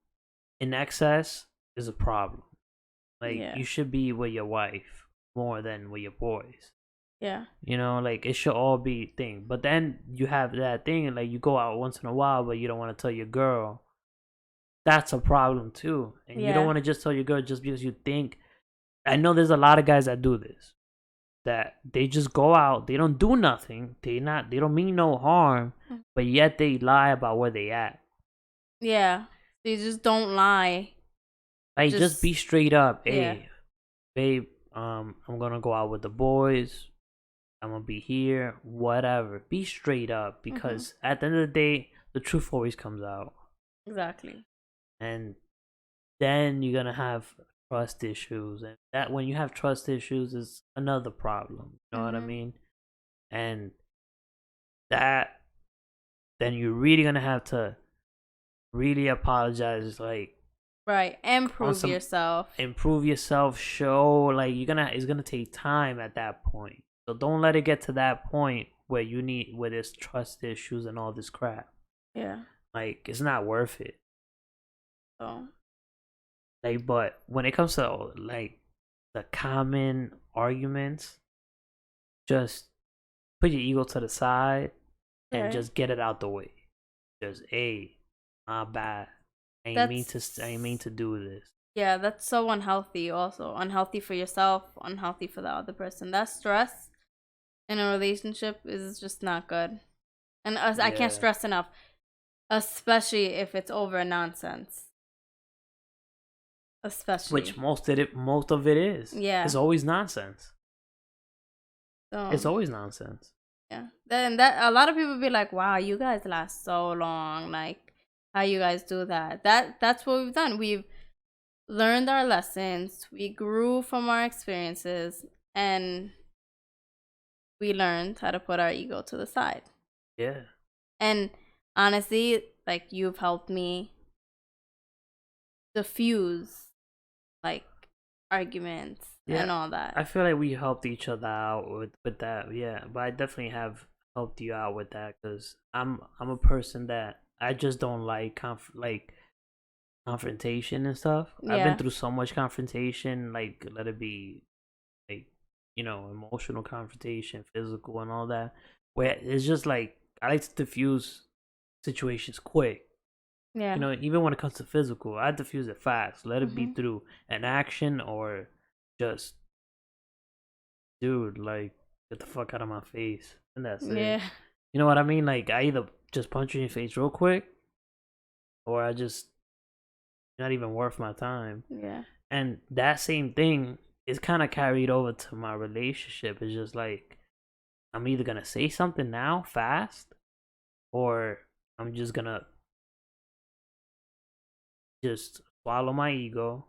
in excess is a problem. Like, Yeah. you should be with your wife more than with your boys. Yeah. You know, like it should all be thing. But then you have that thing, and like you go out once in a while, but you don't want to tell your girl. That's a problem too. And you don't Yeah. want to just tell your girl just because you think. I know there's a lot of guys that do this. That they just go out, they don't do nothing. They don't mean no harm, but yet they lie about where they at. Yeah. You just don't lie. Like, just be straight up. Yeah. Hey, babe, I'm gonna go out with the boys. I'm gonna be here, whatever. Be straight up, because at the end of the day, the truth always comes out. Exactly. And then you're gonna have trust issues, and that when you have trust issues is another problem. You know what I mean? And that then you're really gonna have to really apologize, like, Right. on Improve some yourself. improve yourself, show, like, it's gonna take time at that point. So don't let it get to that point where there's trust issues and all this crap. Yeah. Like, it's not worth it. So. Like, but when it comes to like the common arguments, just put your ego to the side and Right. just get it out the way. Just, hey, my bad. I ain't mean to do this. Yeah, that's so unhealthy. Also, unhealthy for yourself, unhealthy for the other person. That stress in a relationship is just not good. And I can't Yeah. stress enough, especially if it's over nonsense. Especially. Which most of it is. Yeah. It's always nonsense. So, It's always nonsense. yeah. Then that a lot of people be like, "Wow, you guys last so long. Like, how you guys do that?" That's what we've done. We've learned our lessons. We grew from our experiences, and we learned how to put our ego to the side. Yeah. And honestly, like, you've helped me diffuse like arguments and all that. I feel like we helped each other out with that. Yeah, but I definitely have helped you out with that, because I'm a person that I just don't like confrontation and stuff. I've been Yeah. through so much confrontation, like, let it be, like, emotional confrontation, physical, and all that. Where it's just like I like to diffuse situations quick. Yeah. Even when it comes to physical, I diffuse it fast. Let it be Mhm. through an action, or just, dude, like, get the fuck out of my face, and that's it. Yeah. You know what I mean? Like, I either just punch you in your face real quick, or I just not even worth my time. Yeah. And that same thing is kind of carried over to my relationship. It's just like, I'm either gonna say something now fast, or I'm just gonna just swallow my ego,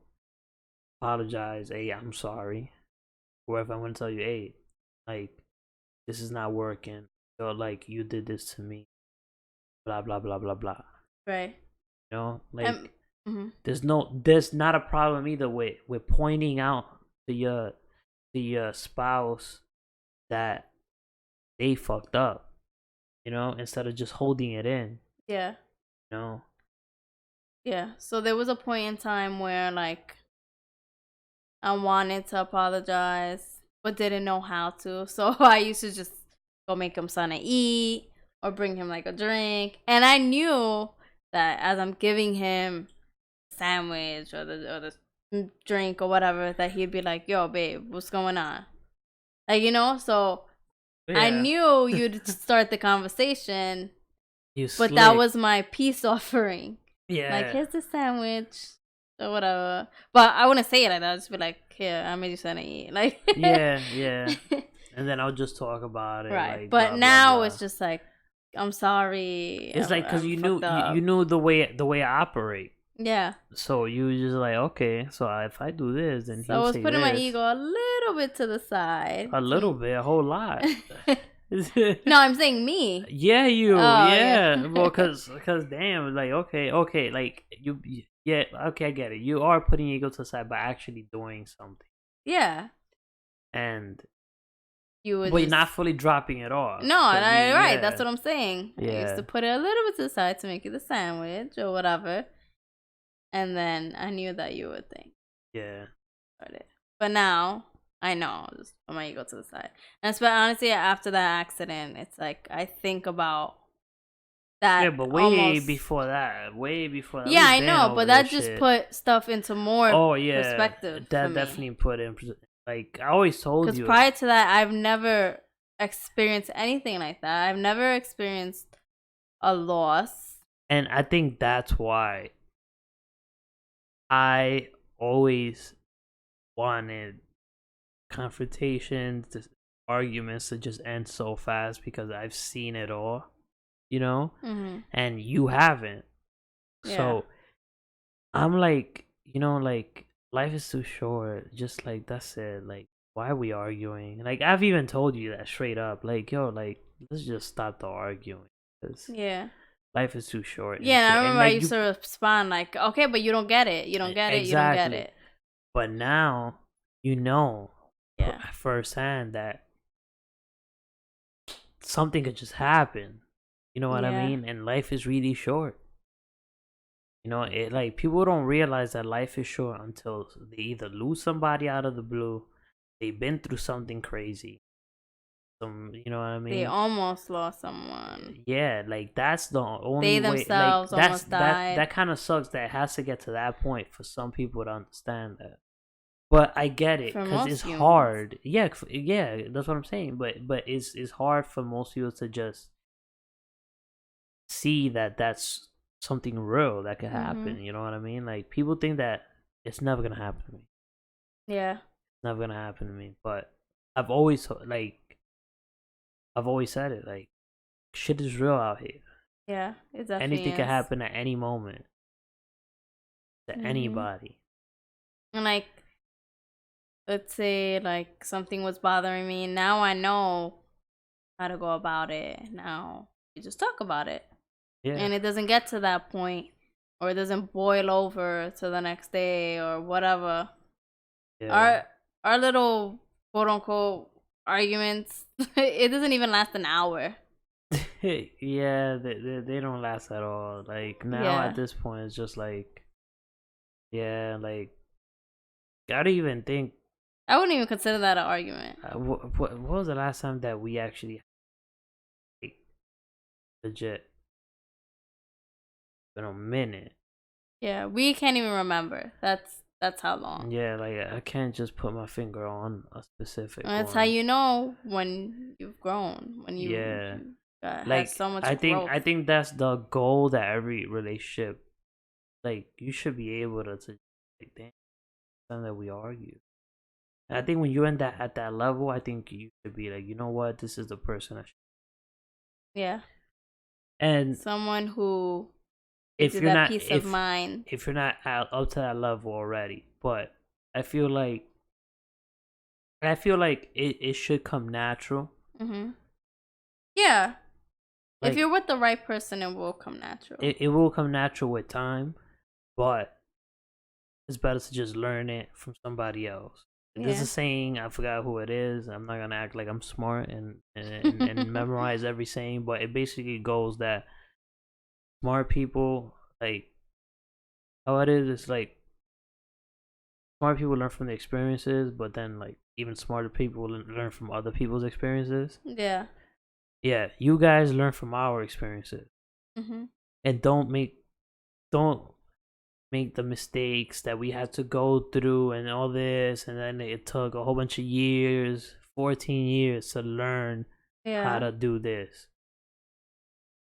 apologize, hey, I'm sorry. Or if I want to tell you, hey, like, this is not working. Yo, like you did this to me. Blah blah blah blah blah. Right. You know, like mhm. there's not a problem either with pointing out to your spouse that they fucked up. You know, instead of just holding it in. Yeah. You know. Yeah. So there was a point in time where like I wanted to apologize, but didn't know how to. So I used to just go make him something to eat or bring him like a drink. And I knew that as I'm giving him a sandwich or the drink or whatever, that he'd be like, "Yo, babe, what's going on?" Like, you know. So I Yeah. knew you'd start the conversation, You but slick. that was my peace offering. Yeah. Like, here's the sandwich or whatever. But I wouldn't say it like that. I'd just be like, here, I made you something to eat. Like, yeah. And then I'll just talk about it. right. Like, but blah, now blah, blah. it's just like, I'm sorry. It's like because I'm you knew fucked up. you knew the way I operate. Yeah. So you were just like, okay, so if I do this, then So I he'll was say putting my this. ego a little bit to the side. A little bit, a whole lot. No, I'm saying me. Yeah, you. Oh, yeah. yeah. Well, cause damn, like okay, like yeah, okay, I get it. You are putting your ego to the side by actually doing something, Yeah. and You would but you're just... not fully dropping it off. No, 'cause right. yeah. That's what I'm saying. I used Yeah. to put it a little bit to the side to make you the sandwich or whatever. And then I knew that you would think Yeah. about it. But now I know, I'll just put my ego to the side. And but honestly, after that accident, it's like I think about that. Yeah, but way before that. Yeah, I We've been know, over but that this just shit. put stuff into more perspective. That for me. definitely put in like I always told Because you. prior to that, I've never experienced anything like that. I've never experienced a loss. And I think that's why I always wanted confrontations, arguments to just end so fast because I've seen it all, you know, and you haven't. Yeah. So I'm like, you know, like life is too short. Just like that's it. Like, why are we arguing? Like I've even told you that straight up. Like, yo, like let's just stop the arguing. Yeah. Life is too short. Yeah, I remember like, I used to respond like, okay, but you don't get it. You don't get it. You don't get it. But now, you know, yeah, firsthand that something could just happen. You know what I mean? And life is really short. You know, it like people don't realize that life is short until they either lose somebody out of the blue, they've been through something crazy. You know what I mean? They almost lost someone. Yeah, like that's the only they way. themselves Like, almost died. That kind of sucks. That it has to get to that point for some people to understand that. But I get it because it's hard. Yeah, that's what I'm saying. But it's hard for most people to just see that that's something real that could happen. You know what I mean? Like people think that it's never gonna happen to me. Yeah, it's never gonna happen to me. But I've always said it. Like shit is real out here. Yeah, it definitely anything can happen at any moment to anybody. And like, let's say like something was bothering me. Now I know how to go about it. Now you just talk about it. Yeah. And it doesn't get to that point, or it doesn't boil over to the next day or whatever. Yeah. Our little quote unquote arguments, it doesn't even last an hour. Yeah, they don't last at all. Like now at this point, it's just like, yeah, like I don't even think. I wouldn't even consider that an argument. What was the last time that we actually like, legit? Been a minute. Yeah, we can't even remember. That's how long. Yeah, like I can't just put my finger on a specific. And that's how you know when you've grown. When you like so much growth. I think that's the goal that every relationship, like you should be able to like, damn, something that we argue. And I think when you're at that level, I think you should be like, you know what, this is the person I should. Yeah. And someone who if gives you're that not peace of mind. If you're not up to that level already, but I feel like it should come natural. Mm-hmm. Yeah. Like, if you're with the right person, it will come natural. it will come natural with time, but it's better to just learn it from somebody else. There's a saying, I forgot who it is. I'm not gonna act like I'm smart and memorize every saying, but it basically goes that smart people, like, how it is, it's like smart people learn from the experiences, but then like even smarter people learn from other people's experiences. Yeah. Yeah, you guys learn from our experiences, Mm-hmm. and don't make the mistakes that we had to go through and all this, and then it took a whole bunch of years, 14 years to learn how to do this.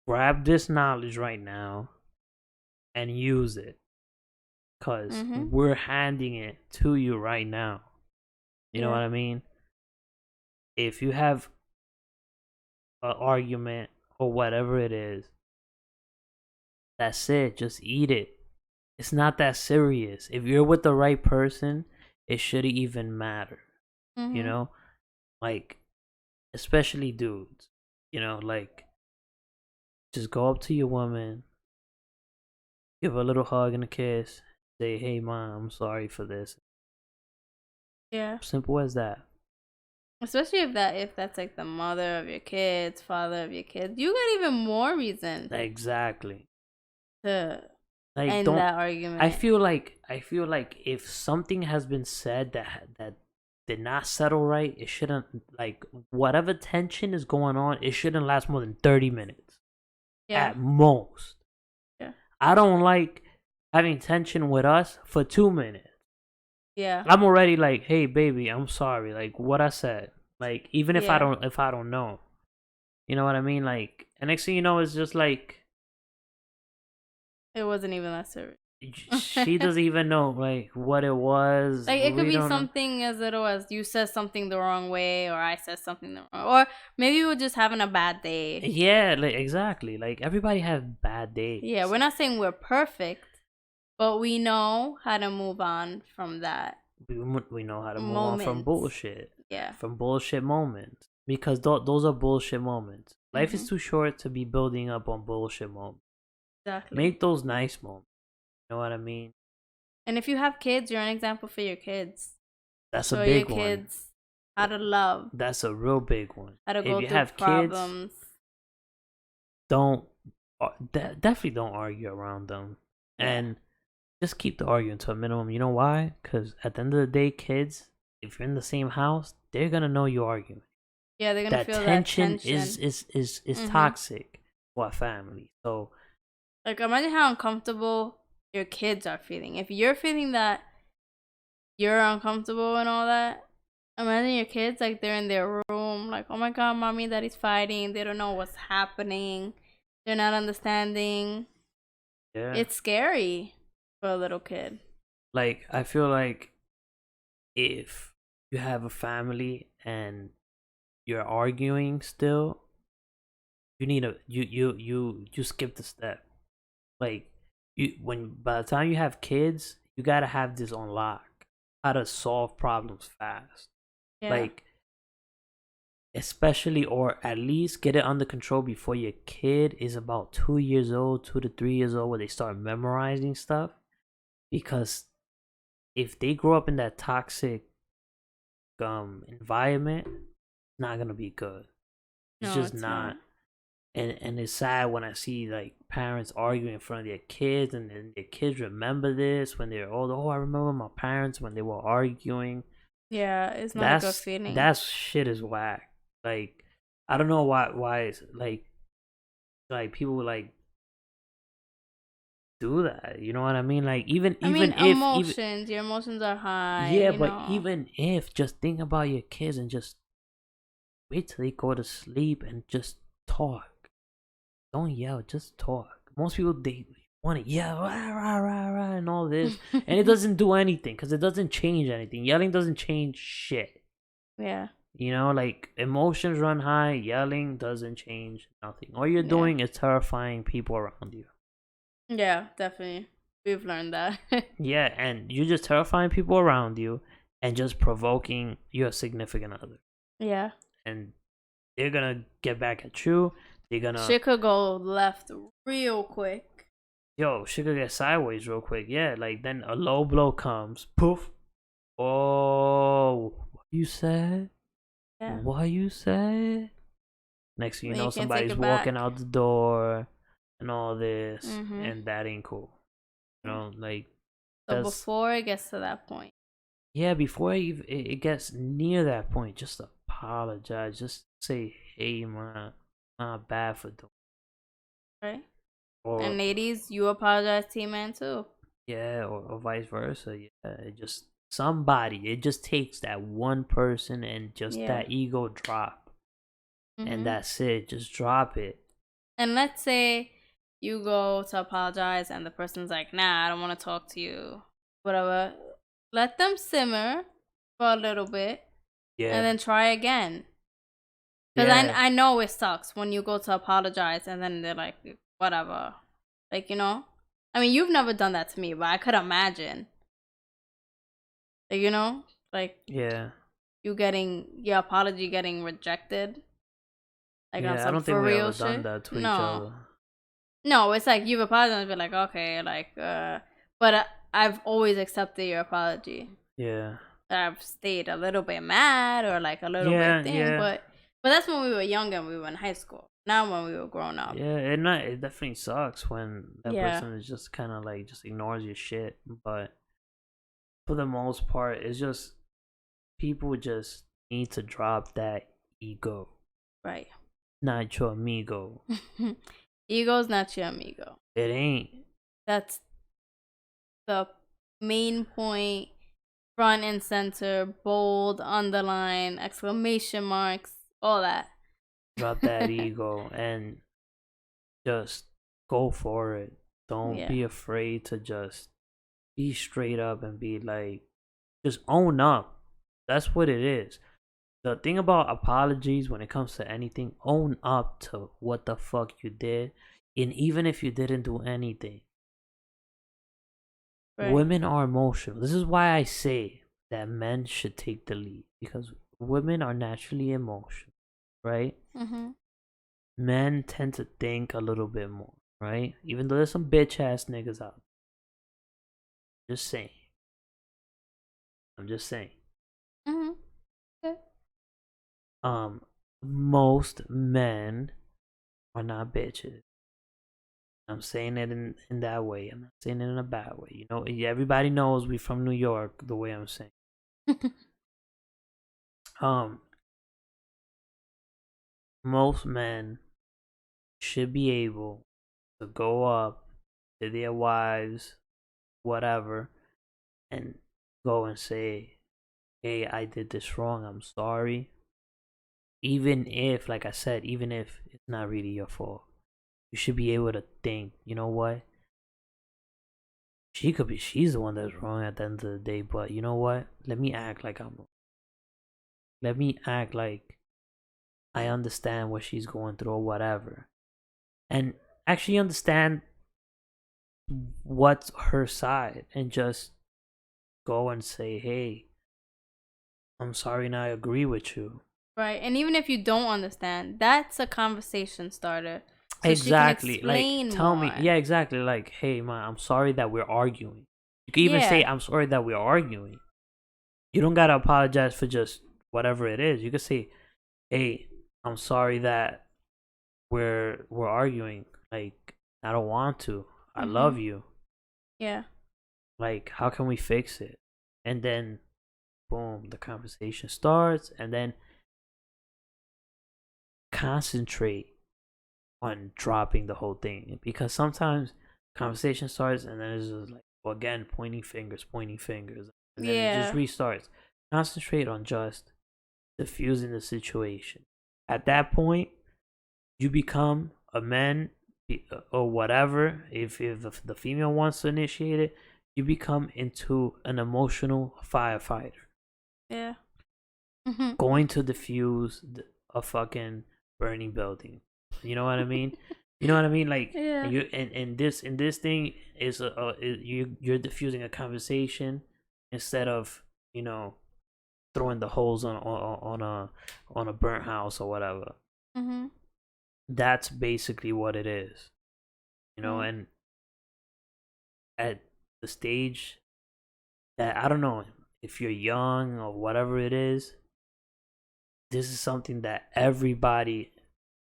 Grab this knowledge right now and use it, because Mm-hmm. we're handing it to you right now. You know what I mean? If you have an argument or whatever it is, that's it. Just eat it. It's not that serious. If you're with the right person, it shouldn't even matter. Mm-hmm. You know? Like, especially dudes. You know, like, just go up to your woman, give her a little hug and a kiss, say, hey, mom, I'm sorry for this. Yeah. Simple as that. Especially if that's like the mother of your kids, father of your kids, you got even more reason Exactly. to Like, end don't. that argument. I feel like if something has been said that did not settle right, it shouldn't, like, whatever tension is going on, it shouldn't last more than 30 minutes at most. Yeah. I don't like having tension with us for 2 minutes. Yeah. I'm already like, hey baby, I'm sorry, like what I said. Like, even if I don't know. You know what I mean? Like, and next thing you know, it's just like It wasn't even that serious. she doesn't even know like what it was. Like, it could We be don't know. something as little as you said something the wrong way, or I said something the wrong, or maybe we were just having a bad day. Yeah, like exactly. Like, everybody has bad days. Yeah, we're not saying we're perfect, but we know how to move on from that. We know how to move on from bullshit. Yeah. From bullshit moments, because those are bullshit moments. Life is too short to be building up on bullshit moments. Exactly. Make those nice moments. You know what I mean? And if you have kids, you're an example for your kids. That's Show a big your one. kids how to love. That's a real big one. How to if go you through have problems. kids, don't definitely don't argue around them, and just keep the arguing to a minimum. You know why? Because at the end of the day, kids, if you're in the same house, they're gonna know you're arguing. Yeah, they're gonna feel tension that tension. is toxic for a family. So, like, imagine how uncomfortable your kids are feeling. If you're feeling that you're uncomfortable and all that, imagine your kids, like, they're in their room, like, oh my god, mommy and daddy's fighting. They don't know what's happening. They're not understanding. yeah, It's scary for a little kid. like, I feel like if you have a family and you're arguing still, you need a you skip the step. Like, by the time you have kids, you gotta have this on lock. How to solve problems fast. Yeah. Like, especially, or at least get it under control before your kid is about 2 years old, 2 to 3 years old, where they start memorizing stuff. Because if they grow up in that toxic environment, it's not gonna be good. It's just not. And it's sad when I see like parents arguing in front of their kids, and then their kids remember this when they're old. Oh, I remember my parents when they were arguing. Yeah, it's not a good feeling. That shit is whack. Like, I don't know why it's like people like do that. You know what I mean? Like, even if emotions, your emotions are high. yeah, but even if, just think about your kids and just wait till they go to sleep and just talk. Don't yell, just talk. Most people, they want to yell, rah, rah, rah, rah, and all this, and it doesn't do anything because it doesn't change anything. Yelling doesn't change shit. Yeah. You know, like, emotions run high, yelling doesn't change nothing. All you're doing is terrifying people around you. Yeah, definitely. We've learned that. Yeah, and you're just terrifying people around you and just provoking your significant other. Yeah. And they're gonna get back at you. They're gonna Shit could go left real quick. shit could get sideways real quick. Yeah, like then a low blow comes, poof. Oh, what you said? Yeah. What you said? Next thing you Then know, you can't take somebody's it walking back. out the door and all this, Mm-hmm. and that ain't cool. You know, like So that's before it gets to that point. yeah. Before it gets near that point, just apologize. Just say, hey, man, not bad for doing. Right? Or And ladies, you apologize to your man too. yeah, or vice versa. Yeah, it just somebody. It just takes that one person and just Yeah. that ego drop, Mm-hmm. and that's it. Just drop it. And let's say you go to apologize and the person's like, nah, I don't want to talk to you. Whatever. Let them simmer for a little bit Yeah, and then try again. Because yeah, I know it sucks when you go to apologize and then they're like, whatever. Like, you know? I mean, you've never done that to me, but I could imagine. Like, you know? Like, yeah, you getting your apology getting rejected. Like, on yeah. I some don't think for we real ever done shit. that to each No. other. No, it's like you've apologized and be like, okay, like, but I've always accepted your apology. Yeah, I've stayed a little bit mad or like a little yeah, bit thing, yeah, but that's when we were young and we were in high school. Now when we were grown up. yeah. It definitely sucks when that Yeah. person is just kind of like just ignores your shit. But for the most part, it's just people just need to drop that ego, Right. not your amigo. Ego's not your amigo. It ain't. That's the main point, front and center, bold, underline, exclamation marks, all that. Drop that ego and just go for it. Don't Yeah. be afraid to just be straight up and be like, just own up. That's what it is. The thing about apologies when it comes to anything, own up to what the fuck you did. And even if you didn't do anything, Right. women are emotional. This is why I say that men should take the lead because women are naturally emotional, right? Mm-hmm. Men tend to think a little bit more, right? Even though there's some bitch ass niggas out. Just saying. I'm just saying. Mm-hmm. Okay. Most men are not bitches. I'm saying it in that way. I'm not saying it in a bad way. You know, everybody knows we from New York. The way I'm saying. Um, most men should be able to go up to their wives, whatever, and go and say, "Hey, I did this wrong. I'm sorry." Even if, like I said, even if it's not really your fault, you should be able to think, you know what? She's the one that's wrong at the end of the day, but you know what? Let me act like I'm wrong. Let me act like I understand what she's going through or whatever. And actually understand what's her side and just go and say, hey, I'm sorry and I agree with you. Right. And even if you don't understand, that's a conversation starter. So Exactly. she can explain Like, tell more. me. Yeah, exactly. Like, hey, man, I'm sorry that we're arguing. You can even say, Yeah. I'm sorry that we're arguing. You don't got to apologize for just whatever it is. You can say, hey, I'm sorry that we're arguing. Like, I don't want to. I love you. Yeah. Like, how can we fix it? And then, boom, the conversation starts. And then concentrate on dropping the whole thing. Because sometimes conversation starts and then it's just like, well, again, pointing fingers. And then it just Yeah. restarts. Concentrate on just diffusing the situation. At that point, you become a man or whatever. If the female wants to initiate it, you become into an emotional firefighter. Yeah. Going to diffuse a fucking burning building. You know what I mean? You know what I mean? Like Yeah. you and this thing is you're diffusing a conversation instead of throwing the holes on a burnt house or whatever. Mm-hmm. That's basically what it is, Mm-hmm. and at the stage that, I don't know if you're young or whatever it is, this is something that everybody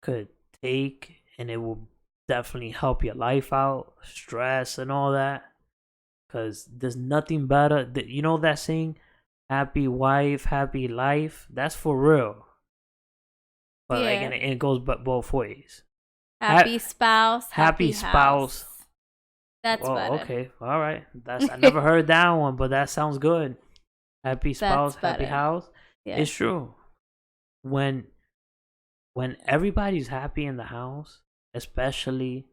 could take, and it will definitely help your life out, stress and all that. Because there's nothing better. You know that saying, happy wife, happy life? That's for real. But like, and Yeah. it goes both ways. Happy spouse, Happy happy spouse. house. That's Oh, better. okay. All right. I never heard that one, but that sounds good. Happy spouse, That's happy better. house. Yeah. It's true. When when everybody's happy in the house, especially,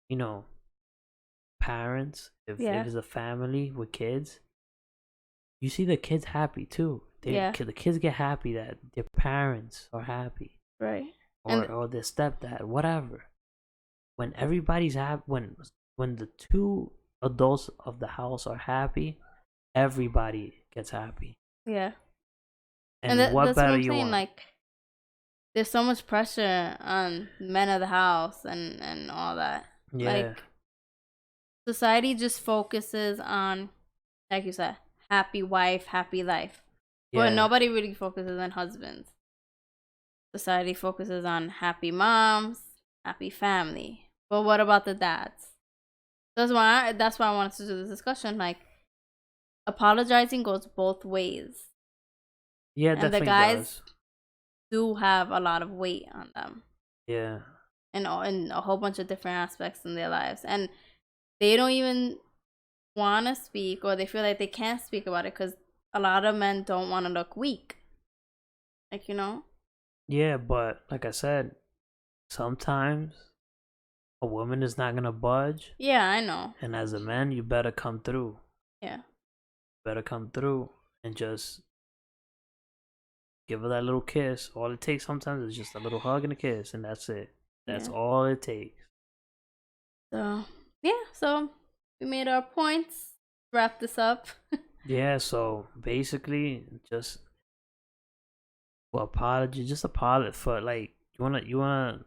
you know, parents, if Yeah. it's a family with kids, you see the kids happy too. Yeah. The kids get happy that their parents are happy, Right. or And their stepdad, whatever. When everybody's happy, when the two adults of the house are happy, everybody gets happy. yeah. And And what that's what better I'm you saying. want? Like, there's so much pressure on men of the house and all that. Yeah, Like, society just focuses on, like you said, happy wife, happy life. But yeah, nobody really focuses on husbands. Society focuses on happy moms, happy family. But what about the dads? That's why I wanted to do this discussion. Like, apologizing goes both ways. yeah. It And the definitely guys does. do have a lot of weight on them Yeah, in a whole bunch of different aspects in their lives. And they don't even want to speak, or they feel like they can't speak about it because a lot of men don't want to look weak. Like, yeah. But like I said, sometimes a woman is not gonna budge, Yeah, I know. and as a man, you better come through. Yeah. Better come through and just give her that little kiss. All it takes sometimes is just a little hug and a kiss, and that's it. That's Yeah. all it takes. So, yeah. So, we made our points. Wrap this up. Yeah, so basically, just for apology, just apologize for, like, you wanna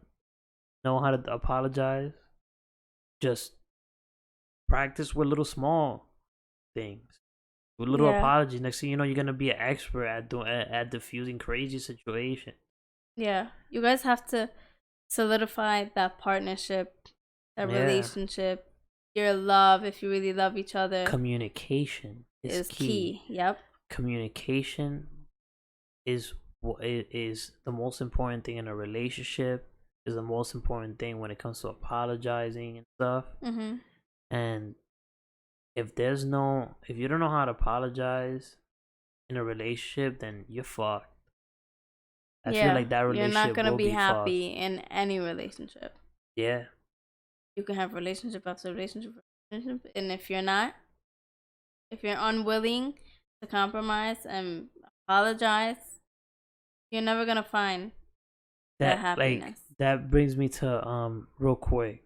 know how to apologize. Just practice with little small things, with little Yeah. apologies. Next thing you know, you're gonna be an expert at doing at diffusing crazy situations. Yeah. You guys have to solidify that partnership, that Yeah, relationship, your love, if you really love each other, communication is is key. key. Yep. Communication is what is the most important thing in a relationship. Is the most important thing when it comes to apologizing and stuff. Mm-hmm. And if you don't know how to apologize in a relationship, then you're fucked. I feel Yeah. like that You're not relationship going to will be be fucked. happy in any relationship. Yeah, You can have relationship after relationship, and if you're unwilling to compromise and apologize, you're never gonna find that happiness. that brings me to real quick,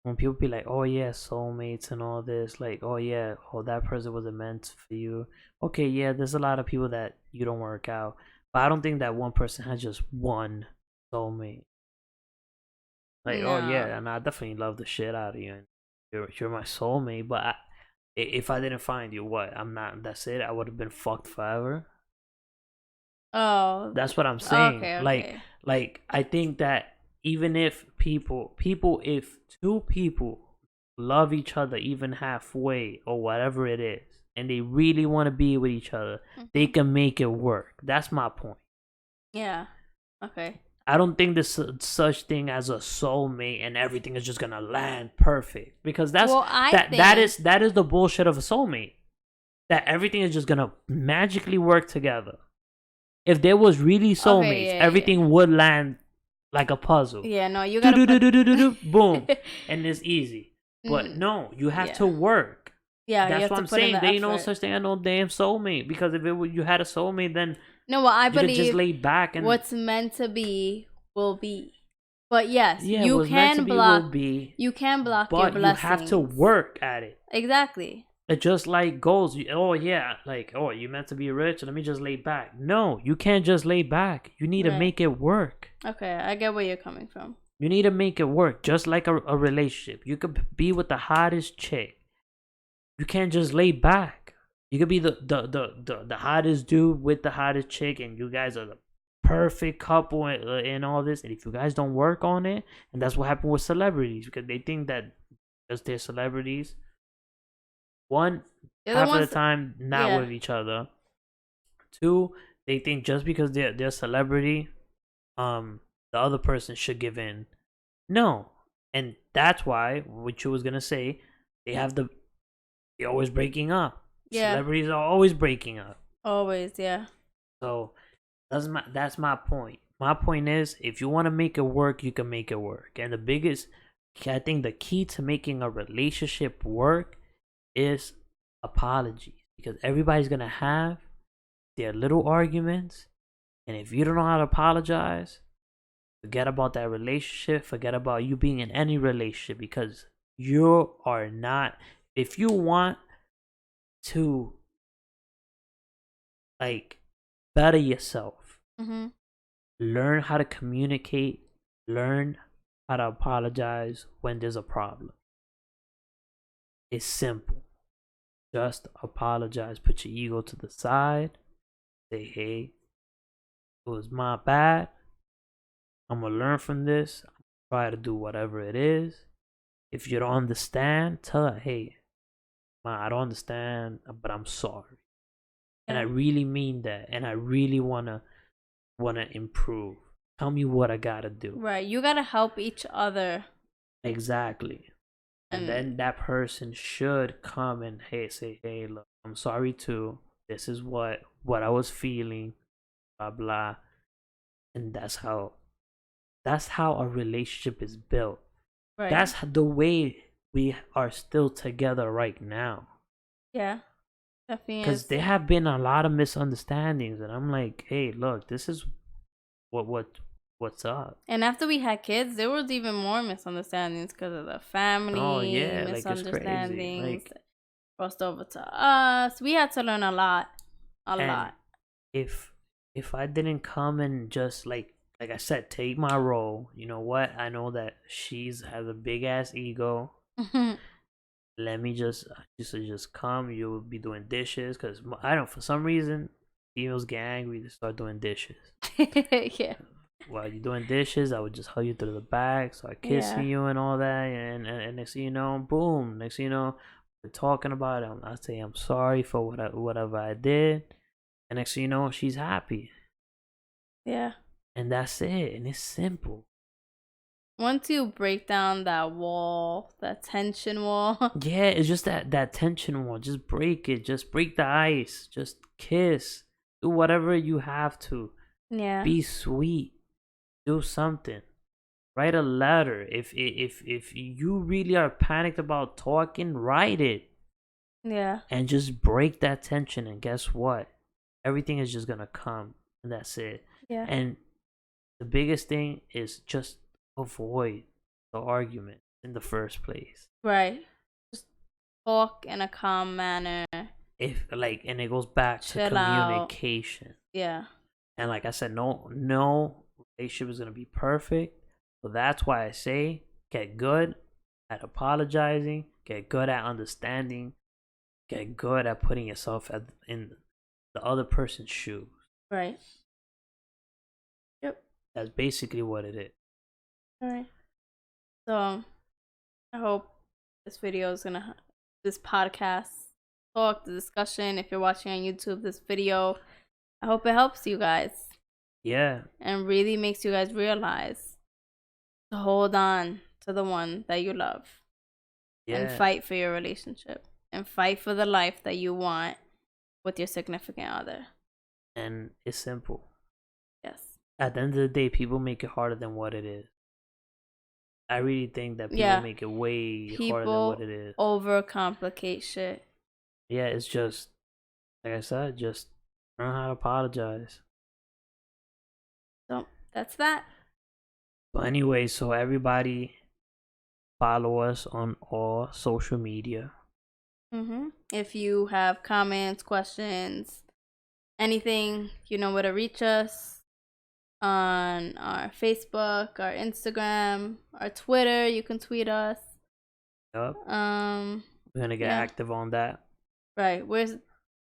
when people be like, oh yeah, soulmates and all this, like, oh yeah, oh that person wasn't meant for you. Okay, yeah, there's a lot of people that you don't work out, but I don't think that one person has just one soulmate. Like, oh No. yeah, and I definitely love the shit out of you, and you're my soulmate. But if I didn't find you, what? I'm not. That's it. I would have been fucked forever. Oh. That's what I'm saying. Okay. Okay. Like I think that even if if two people love each other even halfway or whatever it is, and they really want to be with each other, they Mhm. can make it work. That's my point. Yeah. Okay. I don't think there's such thing as a soulmate and everything is just gonna land perfect, because Well, I that is the bullshit of a soulmate. That everything is just gonna magically work together. If there was really Okay. soulmates, Yeah. everything would land like a puzzle. Yeah. No, you Do gotta do do put. do do do do, boom, and it's easy. But Mm, no, you have to yeah. work. Yeah. You That's have what to I'm put in saying. the There ain't no effort. such thing as no damn soulmate. Because if you had a soulmate, then No, well, I you could just believe lay back and what's meant to be will be. But yes, yeah, you what's meant to can be will block. be. You can block your But you have blessings. to work at it. Exactly. It's just like goals. Oh yeah, like, oh, you meant to be rich. Let me just lay back. No, you can't just lay back. You need to Right. make it work. Okay, I get where you're coming from. You need to make it work. Just like a relationship. You could be with the hottest chick. You can't just lay back. You could be the hottest dude with the hottest chick, and you guys are the perfect couple and all this. And if you guys don't work on it, and that's what happened with celebrities, because they think that just they're celebrities. One, They're the half of the ones. time not Yeah. with each other. Two, they think just because they're celebrity, the other person should give in. No, and that's why what you was gonna say, they have they're always breaking up. Yeah. Celebrities are always breaking up. Always. Yeah. So that's my point. My point is, if you want to make it work, you can make it work. And the biggest, I think, the key to making a relationship work is apologies, because everybody's gonna have their little arguments, and if you don't know how to apologize, forget about that relationship. Forget about you being in any relationship, because you are not. If you want to, like, better yourself, Mhm. learn how to communicate, learn how to apologize when there's a problem. It's simple. Just apologize. Put your ego to the side. Say, hey, it was my bad. I'm gonna learn from this. Try to do whatever it is. If you don't understand, tell her, hey, ma, I don't understand, but I'm sorry. And I Yeah. really mean that. And I really wanna improve. Tell me what I gotta do. Right. You gotta help each other. Exactly. And And then that person should come and say, hey, look, I'm sorry too. This is what I was feeling, blah blah. And that's how a relationship is built. right. That's the way we are still together right now. Yeah. Definitely Because is. there have been a lot of misunderstandings, and I'm like, hey, look, this is what's up. And after we had kids, there was even more misunderstandings because of the Oh family yeah, like it's crazy. misunderstandings Like, crossed over to us. We had to learn a lot. A and lot. if I didn't come and just like I said, take my role, you know what? I know that she's has a big ass ego. Let me just come. You'll be doing dishes, because I don't, for some reason, females get angry to start doing dishes. Yeah. While you're doing dishes, I would just hug you through the back, start kissing Yeah. you and all that, and next thing you know, boom. Next thing you know, we're talking about it. I say I'm sorry for whatever I did, and next thing you know, she's happy, Yeah. and that's it. And it's simple. Once you break down that wall, that tension wall. Yeah, it's just that tension wall. Just break it. Just break the ice. Just kiss. Do whatever you have to. Yeah. Be sweet. Do something. Write a letter. If you really are panicked about talking, write it. Yeah. And just break that tension, and guess what? Everything is just gonna come, and that's it. Yeah. And the biggest thing is just avoid the argument in the first place. Right. Just talk in a calm manner. If like, and it goes back to Chill out. communication. Yeah. And like I said, no relationship is gonna be perfect. So that's why I say, get good at apologizing, get good at understanding, get good at putting yourself in the other person's shoes. Right. Yep. That's basically what it is. All right. So I hope this video is gonna, this podcast talk, the discussion. If you're watching on YouTube, this video, I hope it helps you guys Yeah. and really makes you guys realize to hold on to the one that you love and Yeah. fight for your relationship and fight for the life that you want with your significant other. And it's simple. Yes. At the end of the day, people make it harder than what it is. I really think that people Yeah. make it way harder than People what it is. overcomplicate shit. Yeah, it's just, like I said, just learn how to apologize. So that's that. So anyway, so everybody follow us on all social media. If you have comments, questions, anything, you know where to reach us on our Facebook, our Instagram, our Twitter. You can tweet us. Yup. Um, We're gonna get yeah. active on that. Right. We're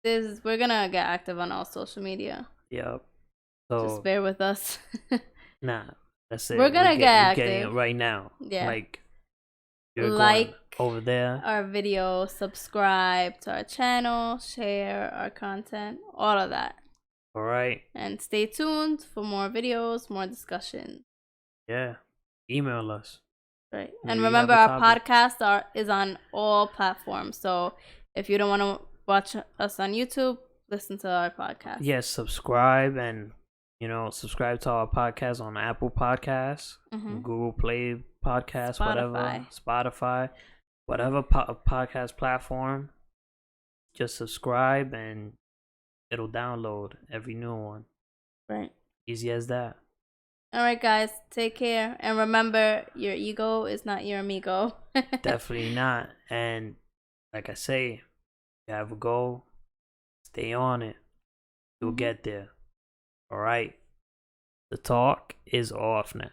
gonna get active on all social media. Yup. Just So bear with us. nah, that's it. We're gonna get we're getting it active. right now. Yeah. Like you're Like going over there. our video, subscribe to our channel, share our content, all of that. All right. And stay tuned for more videos, more discussion. Yeah. Email us. Right. Maybe And you remember, have a our topic. podcast is on all platforms. So if you don't want to watch us on YouTube, listen to our podcast. Yes, subscribe and subscribe to our podcast on Apple Podcasts, Google Play Podcasts, whatever, Spotify, whatever podcast platform. Just subscribe and it'll download every new one. Right. Easy as that. All right, guys. Take care. And remember, your ego is not your amigo. Definitely not. And like I say, you have a goal, stay on it. You'll get there. All right. The talk is off now.